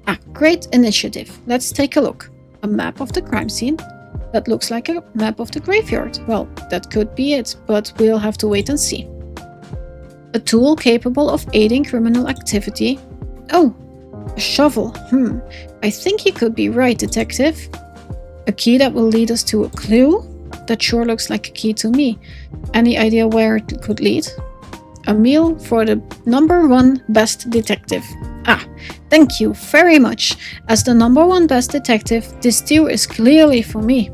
Ah, great initiative. Let's take a look. A map of the crime scene. That looks like a map of the graveyard. Well, that could be it, but we'll have to wait and see. A tool capable of aiding criminal activity. Oh, a shovel. I think you could be right, detective. A key that will lead us to a clue? That sure looks like a key to me. Any idea where it could lead? A meal for the #1 best detective. Ah, thank you very much. As the #1 best detective, this stew is clearly for me.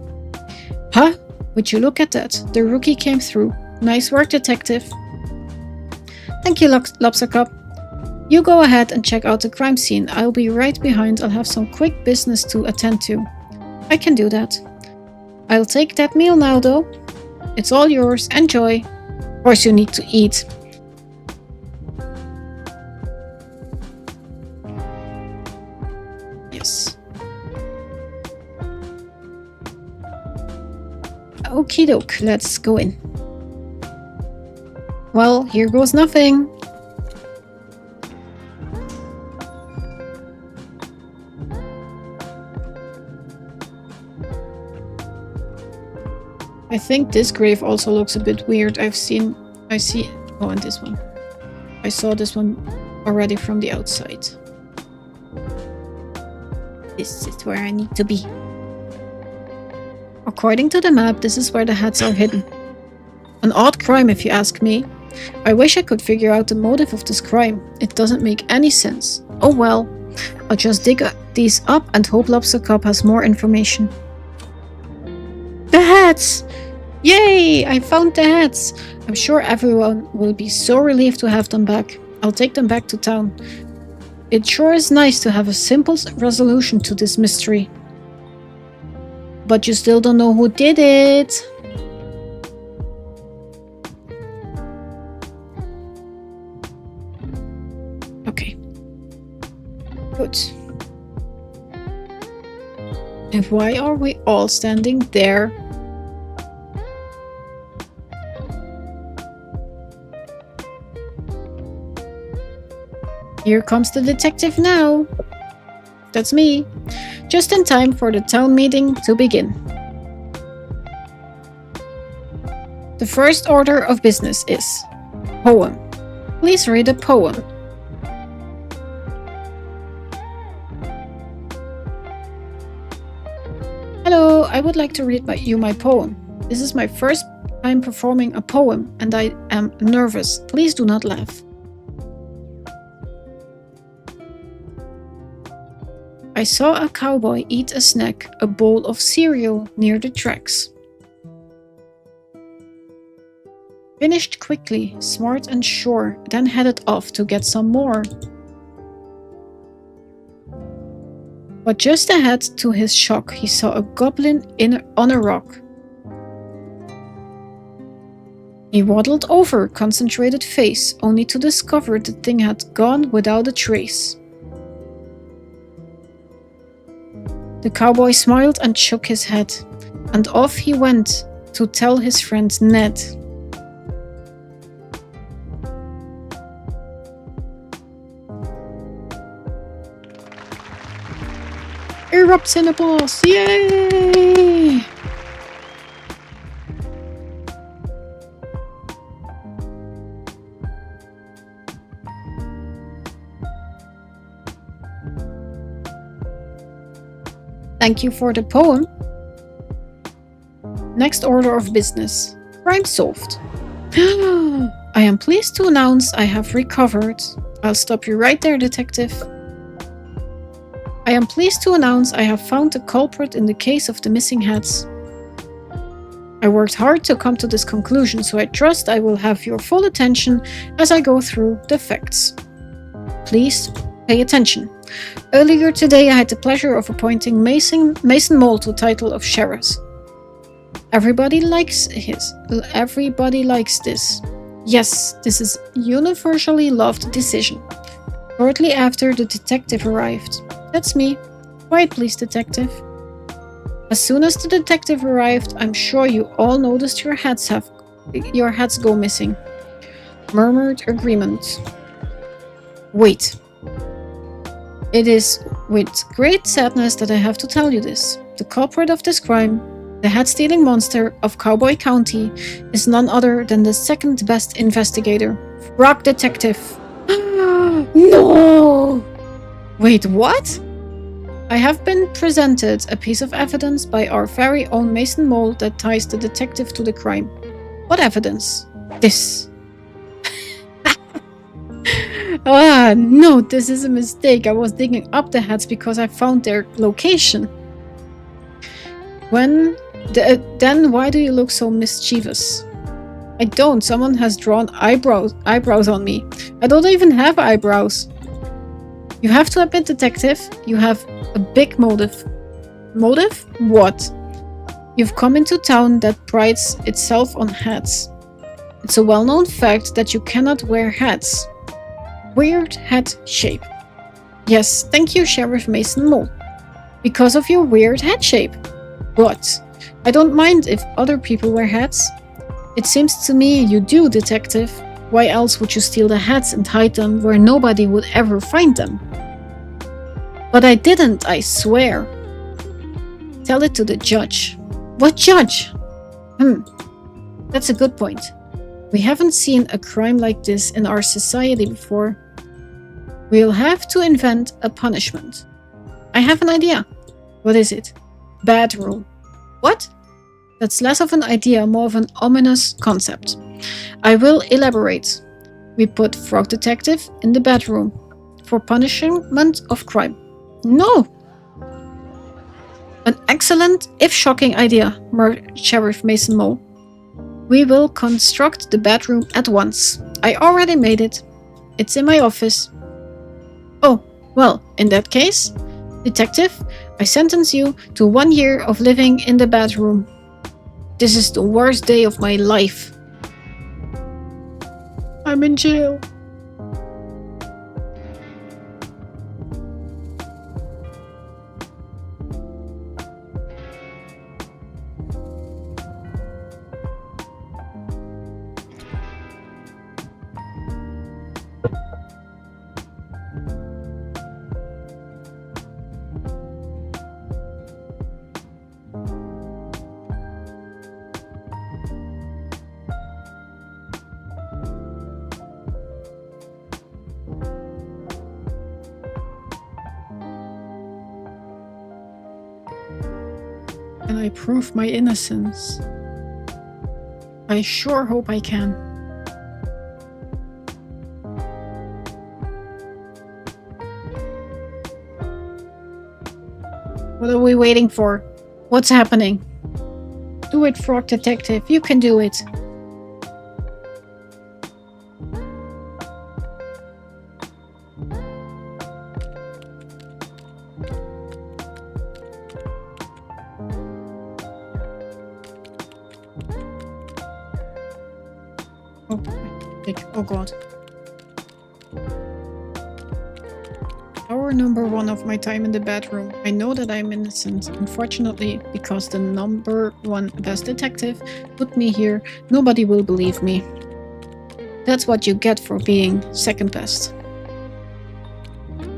Huh? Would you look at that? The rookie came through. Nice work, detective. Thank you, Lobster Cup. You go ahead and check out the crime scene. I'll be right behind. I'll have some quick business to attend to. I can do that. I'll take that meal now, though. It's all yours. Enjoy. Of course you need to eat. Yes. Okie doke. Let's go in. Well, here goes nothing. I think this grave also looks a bit weird. I see, oh, and this one. I saw this one already from the outside. This is where I need to be. According to the map, this is where the hats are hidden. An odd crime, if you ask me. I wish I could figure out the motive of this crime. It doesn't make any sense. Oh well. I'll just dig these up and hope Lobster Cop has more information. The hats! Yay! I found the hats! I'm sure everyone will be so relieved to have them back. I'll take them back to town. It sure is nice to have a simple resolution to this mystery. But you still don't know who did it. Okay. Good. And why are we all standing there? Here comes the detective now. That's me. Just in time for the town meeting to begin. The first order of business is poem. Please read a poem. Hello, I would like to read you my poem. This is my first time performing a poem and I am nervous. Please do not laugh. I saw a cowboy eat a snack, a bowl of cereal near the tracks. Finished quickly, smart and sure, then headed off to get some more. But just ahead, to his shock, he saw a goblin on a rock. He waddled over, concentrated face, only to discover the thing had gone without a trace. The cowboy smiled and shook his head, and off he went to tell his friend Ned. Erupts in applause! Yay! Thank you for the poem. Next order of business. Crime solved. I am pleased to announce I have recovered. I'll stop you right there, detective. I am pleased to announce I have found the culprit in the case of the missing hats. I worked hard to come to this conclusion, so I trust I will have your full attention as I go through the facts. Please pay attention. Earlier today, I had the pleasure of appointing Mason Mole to the title of sheriff. Everybody likes this. Yes, this is a universally loved decision. Shortly after, the detective arrived. That's me. Quiet, please, detective. As soon as the detective arrived, I'm sure you all noticed your hats go missing. Murmured agreement. Wait. It is with great sadness that I have to tell you this. The culprit of this crime, the hat-stealing monster of Cowboy County, is none other than the second best investigator, Rock Detective. No! Wait, what? I have been presented a piece of evidence by our very own Mason Mole that ties the detective to the crime. What evidence? This. No, this is a mistake. I was digging up the hats because I found their location. Then why do you look so mischievous? I don't. Someone has drawn eyebrows on me. I don't even have eyebrows. You have to admit, detective, you have a big motive. Motive? What? You've come into town that prides itself on hats. It's a well-known fact that you cannot wear hats. Weird hat shape. Yes, thank you, Sheriff Mason Mole. Because of your weird hat shape. What? I don't mind if other people wear hats. It seems to me you do, detective. Why else would you steal the hats and hide them where nobody would ever find them? But I didn't, I swear. Tell it to the judge. What judge? That's a good point. We haven't seen a crime like this in our society before. We'll have to invent a punishment. I have an idea. What is it? Bad rule. What? That's less of an idea, more of an ominous concept. I will elaborate. We put Frog Detective in the bedroom for punishment of crime. No! An excellent, if shocking idea, Sheriff Mason Mole. We will construct the bedroom at once. I already made it. It's in my office. Oh, well, in that case, Detective, I sentence you to 1 year of living in the bedroom. This is the worst day of my life. I'm in jail. Can I prove my innocence? I sure hope I can. What are we waiting for? What's happening? Do it, Frog Detective. You can do it. Oh god. Hour number 1 of my time in the bedroom. I know that I'm innocent. Unfortunately, because the number 1 best detective put me here, nobody will believe me. That's what you get for being second best.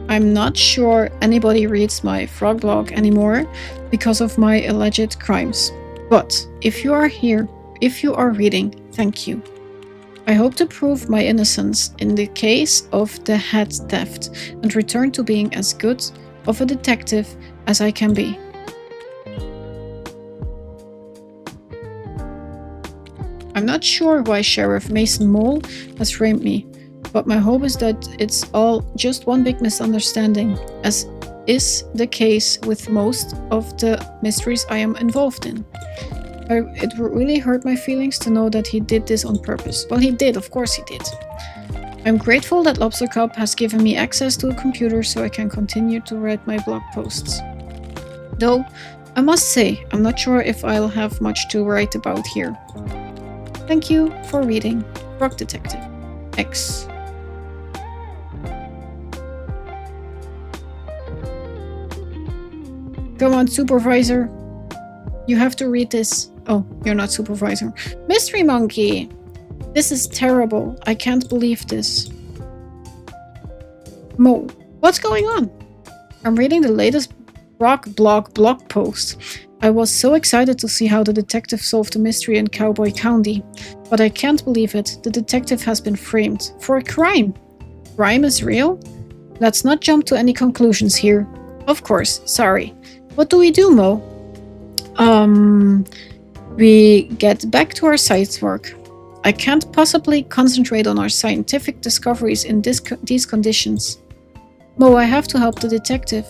I'm not sure anybody reads my frog blog anymore because of my alleged crimes. But if you are here, if you are reading, thank you. I hope to prove my innocence in the case of the hat theft and return to being as good of a detective as I can be. I'm not sure why Sheriff Mason Mole has framed me, but my hope is that it's all just one big misunderstanding, as is the case with most of the mysteries I am involved in. It really hurt my feelings to know that he did this on purpose. Well, he did, of course he did. I'm grateful that Lobster Cub has given me access to a computer so I can continue to write my blog posts. Though, I must say, I'm not sure if I'll have much to write about here. Thank you for reading Frog Detective X. Come on, supervisor. You have to read this. Oh, you're not supervisor. Mystery Monkey! This is terrible. I can't believe this. Mo, what's going on? I'm reading the latest blog post. I was so excited to see how the detective solved the mystery in Cowboy County. But I can't believe it. The detective has been framed for a crime. Crime is real? Let's not jump to any conclusions here. Of course, sorry. What do we do, Mo? We get back to our science work. I can't possibly concentrate on our scientific discoveries in these conditions. Mo, I have to help the detective.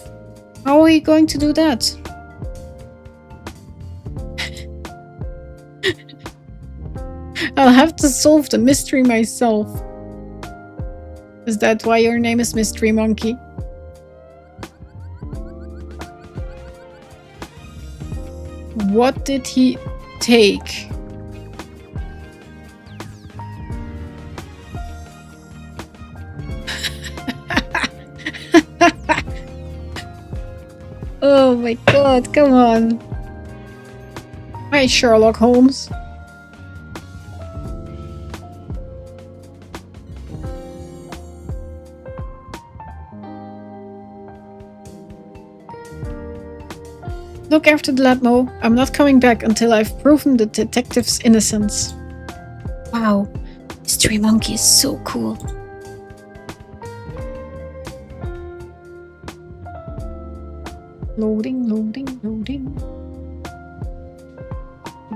How are you going to do that? I'll have to solve the mystery myself. Is that why your name is Mystery Monkey? What did he take? Oh my god, come on. Hi, Sherlock Holmes. Look after the lab, Mo. I'm not coming back until I've proven the detective's innocence. Wow, Mystery Monkey is so cool. Loading, loading, loading.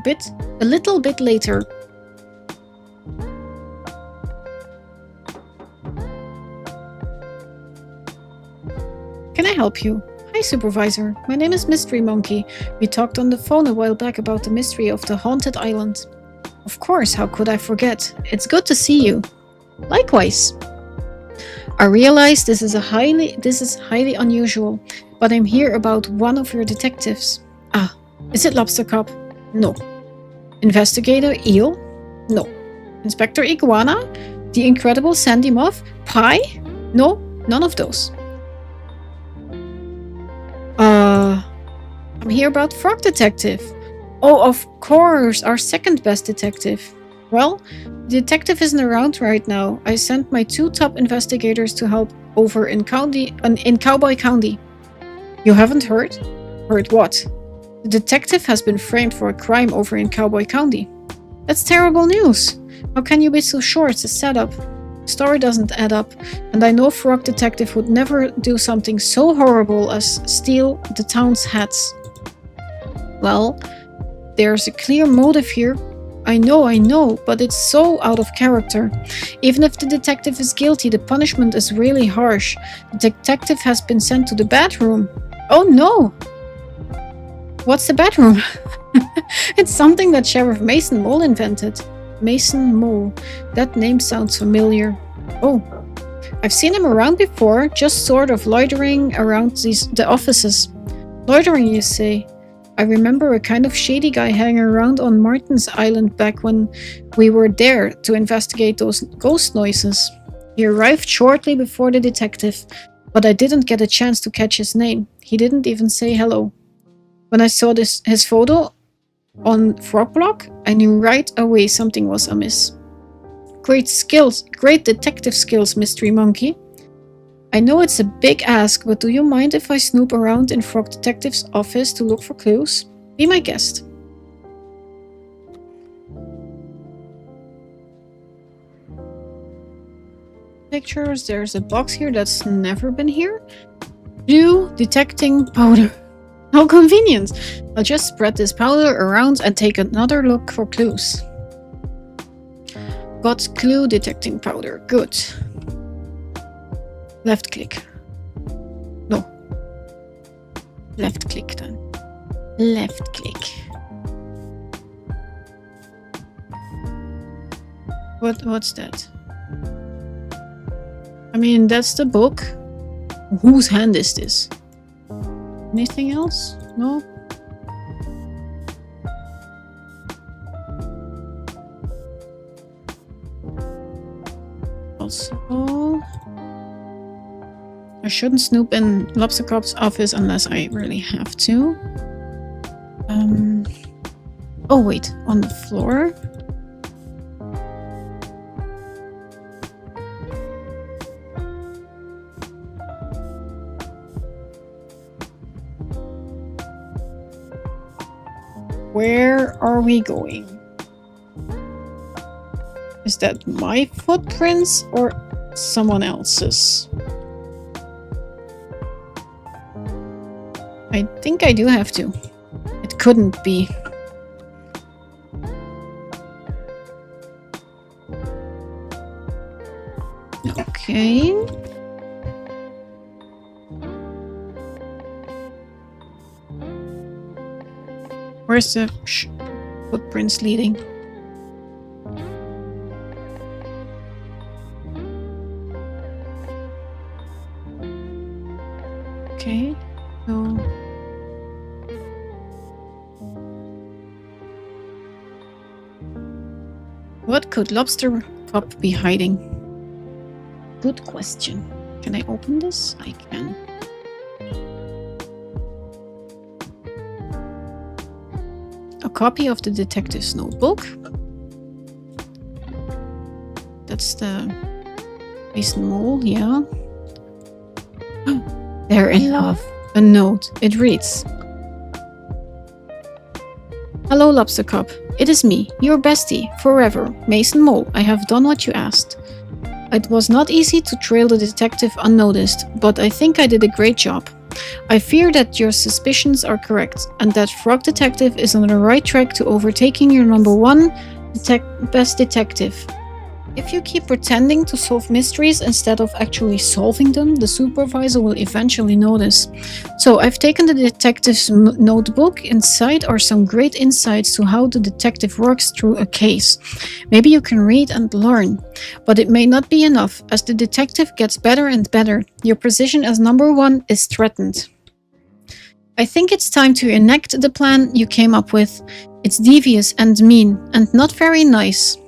A little bit later. Can I help you? Hi, Supervisor. My name is Mystery Monkey. We talked on the phone a while back about the mystery of the haunted island. Of course, how could I forget? It's good to see you. Likewise. I realize this is highly unusual, but I'm here about one of your detectives. Ah, is it Lobster Cop? No. Investigator Eel? No. Inspector Iguana? The Incredible Sandy Moth? Pie? No, none of those. I'm here about Frog Detective. Oh, of course, our second best detective. Well, the detective isn't around right now. I sent my 2 top investigators to help over in Cowboy County. You haven't heard? Heard what? The detective has been framed for a crime over in Cowboy County. That's terrible news. How can you be so sure it's a setup? The story doesn't add up, and I know Frog Detective would never do something so horrible as steal the town's hats. Well, there's a clear motive here. I know, but it's so out of character. Even if the detective is guilty, the punishment is really harsh. The detective has been sent to the bathroom. Oh no! What's the bathroom? It's something that Sheriff Mason Mole invented. Mason Mole. That name sounds familiar. Oh, I've seen him around before, just sort of loitering around the offices. Loitering, you say? I remember a kind of shady guy hanging around on Martin's Island back when we were there to investigate those ghost noises. He arrived shortly before the detective, but I didn't get a chance to catch his name. He didn't even say hello. When I saw his photo on Frogblock, I knew right away something was amiss. Great detective skills, Mystery Monkey. I know it's a big ask, but do you mind if I snoop around in Frog Detective's office to look for clues? Be my guest. Pictures, there's a box here that's never been here. Blue detecting powder. How convenient! I'll just spread this powder around and take another look for clues. Got clue detecting powder. Good. Left click. No. Left click then. Left click. What's that? I mean, that's the book. Whose hand is this? Anything else? No? Also, I shouldn't snoop in Lobster Cop's office unless I really have to. Oh wait, on the floor? Where are we going? Is that my footprints or someone else's? I think I do have to. It couldn't be. Okay. Where's the footprints leading? Okay, so what could Lobster Cop be hiding? Good question. Can I open this? I can. A copy of the detective's notebook. That's the Mason Mole, yeah. They're in love. A note. It reads, Hello, Lobster Cop. It is me, your bestie, forever, Mason Mole. I have done what you asked. It was not easy to trail the detective unnoticed, but I think I did a great job. I fear that your suspicions are correct, and that Frog Detective is on the right track to overtaking your number one best detective. If you keep pretending to solve mysteries instead of actually solving them, the supervisor will eventually notice. So I've taken the detective's notebook. Inside are some great insights to how the detective works through a case. Maybe you can read and learn, but it may not be enough. As the detective gets better and better, your position as number one is threatened. I think it's time to enact the plan you came up with. It's devious and mean, and not very nice.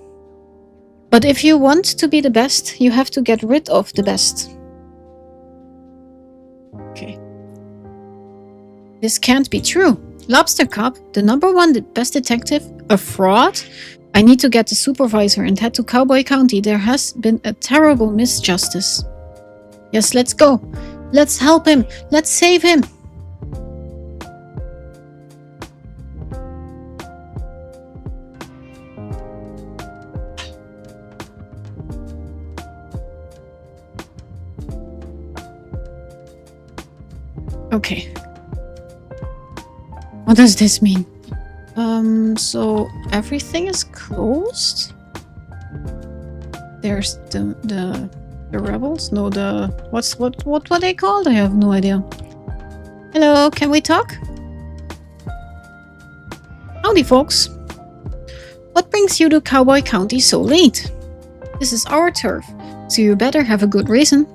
But if you want to be the best, you have to get rid of the best. Okay. This can't be true. Lobster Cop, the number one best detective, a fraud? I need to get the supervisor and head to Cowboy County. There has been a terrible misjustice. Yes, let's go. Let's help him. Let's save him. Okay. What does this mean? So everything is closed? There's the rebels? No, what are they called? I have no idea. Hello, can we talk? Howdy, folks. What brings you to Cowboy County so late? This is our turf, so you better have a good reason.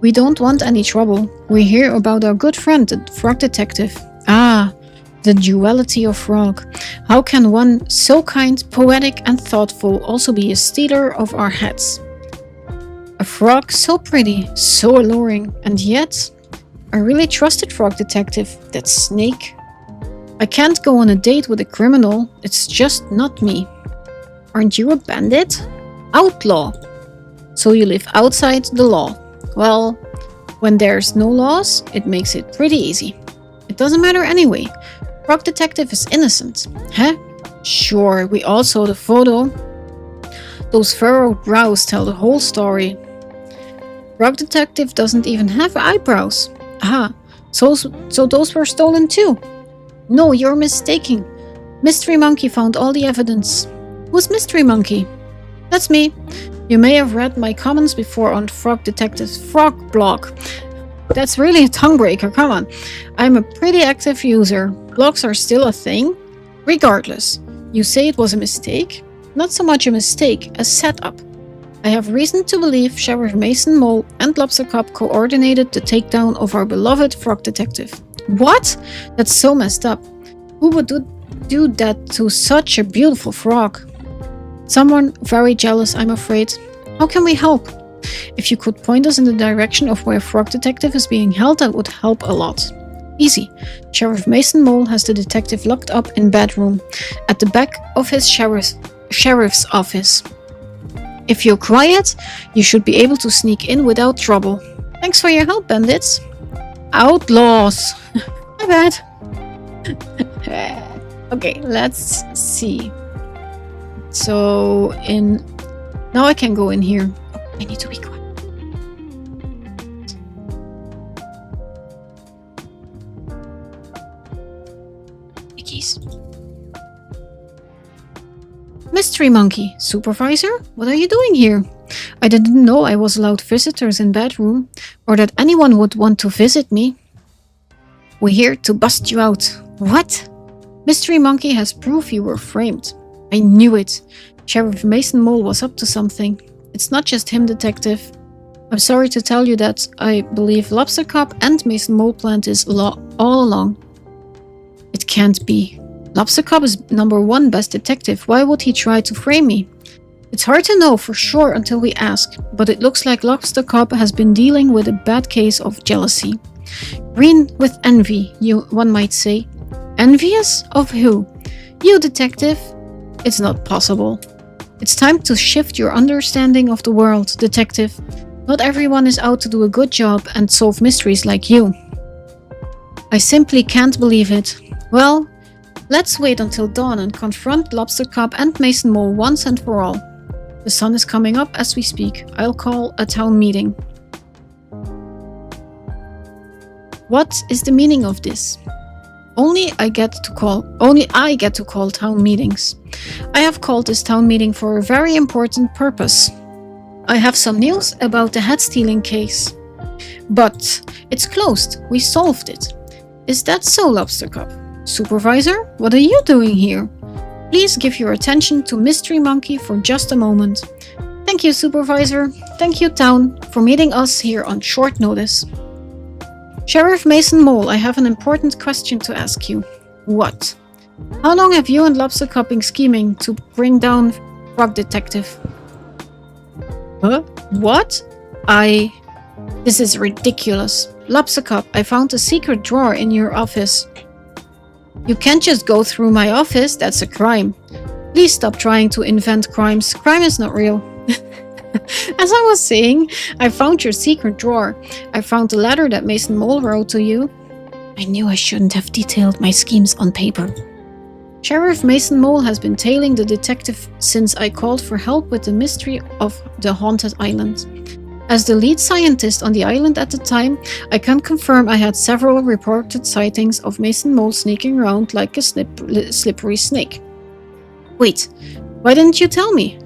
We don't want any trouble. We hear about our good friend, the Frog Detective. Ah, the duality of Frog. How can one so kind, poetic, and thoughtful also be a stealer of our heads? A frog so pretty, so alluring, and yet I really trusted Frog Detective, that snake. I can't go on a date with a criminal. It's just not me. Aren't you a bandit? Outlaw. So you live outside the law. Well, when there's no laws, it makes it pretty easy. It doesn't matter anyway. Frog Detective is innocent. Huh? Sure, we all saw the photo. Those furrowed brows tell the whole story. Frog Detective doesn't even have eyebrows. Ah, so those were stolen too. No, you're mistaken. Mystery Monkey found all the evidence. Who's Mystery Monkey? That's me. You may have read my comments before on Frog Detective's Frog blog. That's really a tongue breaker, come on. I'm a pretty active user. Blogs are still a thing. Regardless, you say it was a mistake? Not so much a mistake, a setup. I have reason to believe Sheriff Mason Mole and Lobster Cop coordinated the takedown of our beloved Frog Detective. What? That's so messed up. Who would do that to such a beautiful frog? Someone very jealous, I'm afraid. How can we help? If you could point us in the direction of where Frog Detective is being held, that would help a lot. Easy. Sheriff Mason Mole has the detective locked up in bedroom, at the back of his sheriff's office. If you're quiet, you should be able to sneak in without trouble. Thanks for your help, bandits. Outlaws. My bad. Okay, let's see. So now I can go in here. Oh, I need to be quiet. The keys. Mystery Monkey, Supervisor, what are you doing here? I didn't know I was allowed visitors in bedroom, or that anyone would want to visit me. We're here to bust you out. What? Mystery Monkey has proof you were framed. I knew it. Sheriff Mason Mole was up to something. It's not just him, Detective. I'm sorry to tell you that I believe Lobster Cop and Mason Mole planned this all along. It can't be. Lobster Cop is number one best detective. Why would he try to frame me? It's hard to know for sure until we ask, but it looks like Lobster Cop has been dealing with a bad case of jealousy. Green with envy, one might say. Envious of who? You, Detective. It's not possible. It's time to shift your understanding of the world, Detective. Not everyone is out to do a good job and solve mysteries like you. I simply can't believe it. Well, Let's wait until dawn and confront Lobster Cop and Mason Mole once and for all. The sun is coming up as we speak. I'll call a town meeting. What is the meaning of this? Only I get to call town meetings. I have called this town meeting for a very important purpose. I have some news about the hat stealing case. But it's closed. We solved it. Is that so, Lobster Cop? Supervisor, what are you doing here? Please give your attention to Mystery Monkey for just a moment. Thank you, Supervisor. Thank you, Town, for meeting us here on short notice. Sheriff Mason Mole, I have an important question to ask you. What? How long have you and Lobster Cop been scheming to bring down Frog Detective? Huh? What? This is ridiculous. Lobster Cop, I found a secret drawer in your office. You can't just go through my office, that's a crime. Please stop trying to invent crimes. Crime is not real. As I was saying, I found your secret drawer. I found the letter that Mason Mole wrote to you. I knew I shouldn't have detailed my schemes on paper. Sheriff Mason Mole has been tailing the detective since I called for help with the mystery of the haunted island. As the lead scientist on the island at the time, I can confirm I had several reported sightings of Mason Mole sneaking around like a slippery snake. Wait, why didn't you tell me?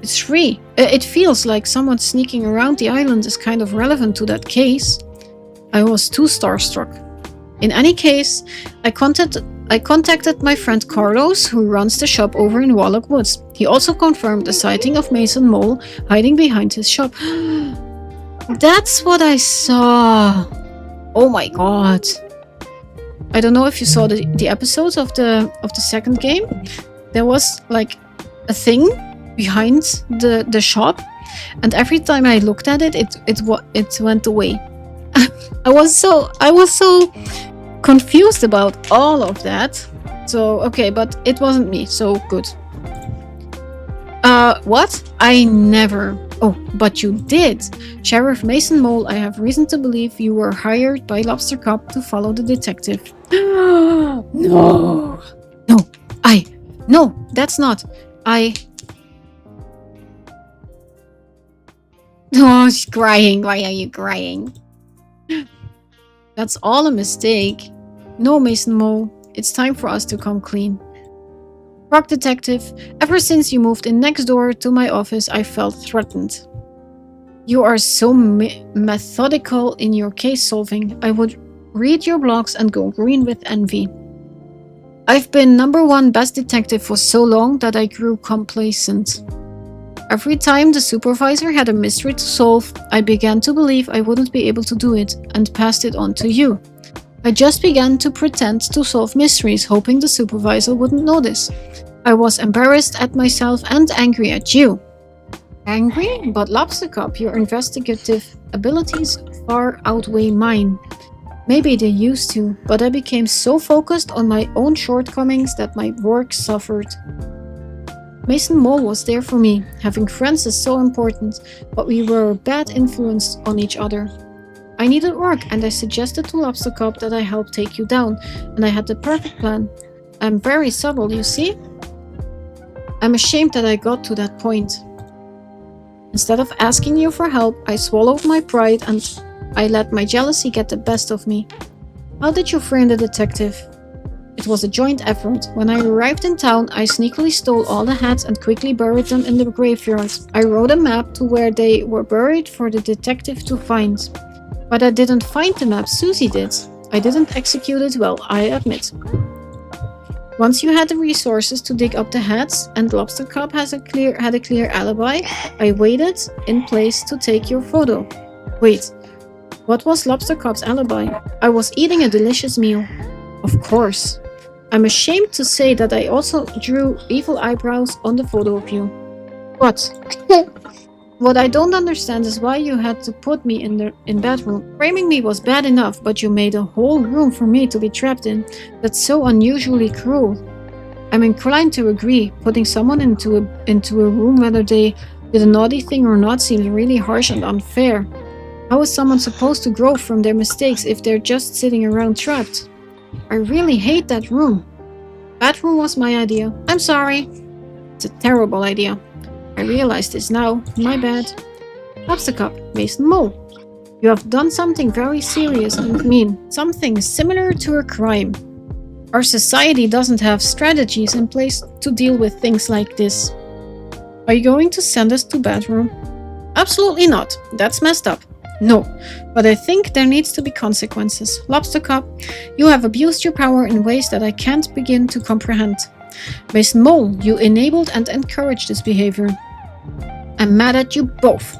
It's free. It feels like someone sneaking around the island is kind of relevant to that case. I was too starstruck. In any case, I contacted my friend Carlos, who runs the shop over in Warlock Woods. He also confirmed the sighting of Mason Mole hiding behind his shop. That's what I saw. Oh my god. I don't know if you saw the episodes of the second game. There was like a thing behind the shop, and every time I looked at it, it went away. I was so confused about all of that. So okay, but it wasn't me, so good. What? I never. Oh, but you did. Sheriff Mason Mole, I have reason to believe you were hired by Lobster Cop to follow the detective. No, that's not. Oh, she's crying. Why are you crying? That's all a mistake. No, Mason Mole, it's time for us to come clean. Frog Detective, ever since you moved in next door to my office, I felt threatened. You are so methodical in your case solving. I would read your blogs and go green with envy. I've been #1 best detective for so long that I grew complacent. Every time the supervisor had a mystery to solve, I began to believe I wouldn't be able to do it and passed it on to you. I just began to pretend to solve mysteries, hoping the supervisor wouldn't notice. I was embarrassed at myself and angry at you. Angry? But Lobster Cop, your investigative abilities far outweigh mine. Maybe they used to, but I became so focused on my own shortcomings that my work suffered. Mason Mole was there for me. Having friends is so important, but we were a bad influence on each other. I needed work, and I suggested to Lobster Cop that I help take you down, and I had the perfect plan. I'm very subtle, you see? I'm ashamed that I got to that point. Instead of asking you for help, I swallowed my pride and I let my jealousy get the best of me. How did you frame the detective? It was a joint effort. When I arrived in town, I sneakily stole all the hats and quickly buried them in the graveyard. I wrote a map to where they were buried for the detective to find. But I didn't find the map, Susie did. I didn't execute it well, I admit. Once you had the resources to dig up the hats, and Lobster Cop had a clear alibi, I waited in place to take your photo. Wait, what was Lobster Cop's alibi? I was eating a delicious meal. Of course. I'm ashamed to say that I also drew evil eyebrows on the photo of you. What? What I don't understand is why you had to put me in bedroom. Framing me was bad enough, but you made a whole room for me to be trapped in. That's so unusually cruel. I'm inclined to agree. Putting someone into a room, whether they did a naughty thing or not, seems really harsh and unfair. How is someone supposed to grow from their mistakes if they're just sitting around trapped? I really hate that room. Bathroom was my idea. I'm sorry. It's a terrible idea. I realize this now. My bad. Lobster Cup, Mason Mole. You have done something very serious and mean. Something similar to a crime. Our society doesn't have strategies in place to deal with things like this. Are you going to send us to bathroom? Absolutely not. That's messed up. No, but I think there needs to be consequences. Lobster Cup, you have abused your power in ways that I can't begin to comprehend. Mason Mole, you enabled and encouraged this behavior. I'm mad at you both.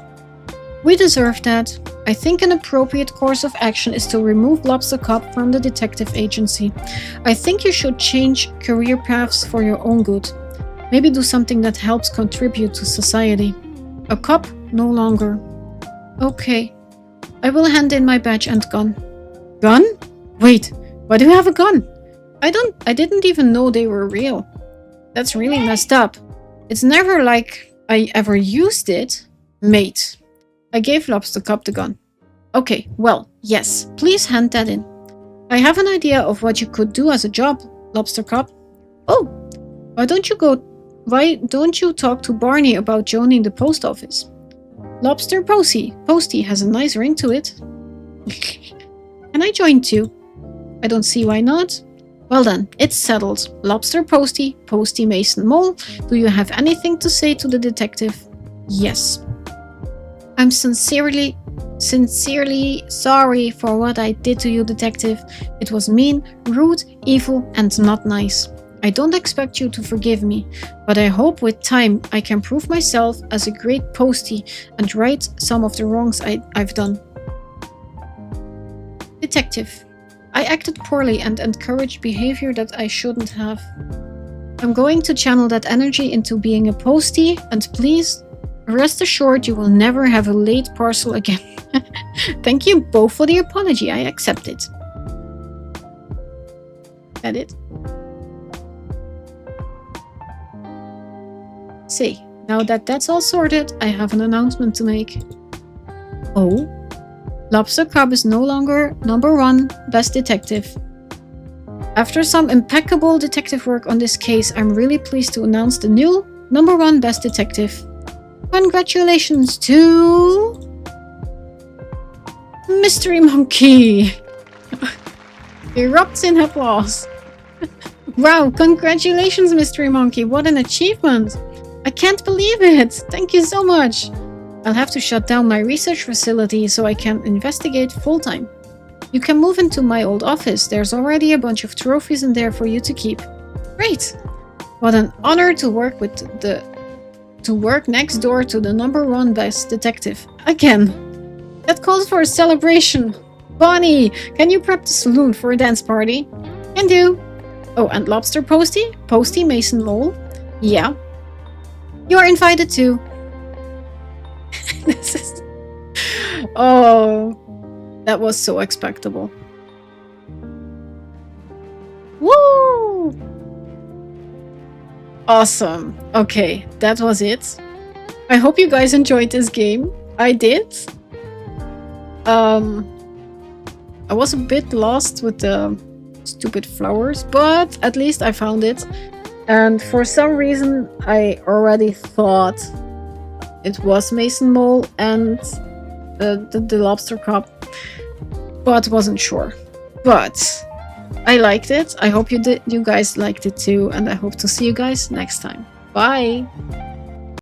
We deserve that. I think an appropriate course of action is to remove Lobster Cup from the detective agency. I think you should change career paths for your own good. Maybe do something that helps contribute to society. A cop, no longer. Okay. I will hand in my badge and gun. Gun? Wait, why do you have a gun? I didn't even know they were real. That's really messed up. It's never like I ever used it. Mate. I gave Lobster Cup the gun. Okay, well, yes, please hand that in. I have an idea of what you could do as a job, Lobster Cup. Oh, why don't you talk to Barney about joining the post office? Lobster Posty. Posty has a nice ring to it. Can I join too? I don't see why not. Well then, it's settled. Lobster Posty, Posty Mason Mole, do you have anything to say to the detective? Yes. I'm sincerely sorry for what I did to you, detective. It was mean, rude, evil, and not nice. I don't expect you to forgive me, but I hope with time I can prove myself as a great postie and right some of the wrongs I've done. Detective. I acted poorly and encouraged behavior that I shouldn't have. I'm going to channel that energy into being a postie, and please, rest assured you will never have a late parcel again. Thank you both for the apology. I accept it. Edit. See, now that that's all sorted, I have an announcement to make. Oh? Lobster Cup is no longer #1 best detective. After some impeccable detective work on this case, I'm really pleased to announce the new #1 best detective. Congratulations to... Mystery Monkey! Erupts in applause. Wow, congratulations, Mystery Monkey. What an achievement. I can't believe it. Thank you so much. I'll have to shut down my research facility so I can investigate full-time. You can move into my old office. There's already a bunch of trophies in there for you to keep. Great. What an honor to work next door to the #1 best detective. Again. That calls for a celebration. Bonnie, can you prep the saloon for a dance party? Can do. Oh, and Lobster Posty? Posty Mason Mole? Yeah. You're invited too. This is... Oh, that was so expectable. Woo! Awesome. Okay, that was it. I hope you guys enjoyed this game. I did. I was a bit lost with the stupid flowers, but at least I found it. And for some reason, I already thought it was Mason Mole and the Lobster Cup, but wasn't sure. But I liked it. I hope you guys liked it too, and I hope to see you guys next time. Bye!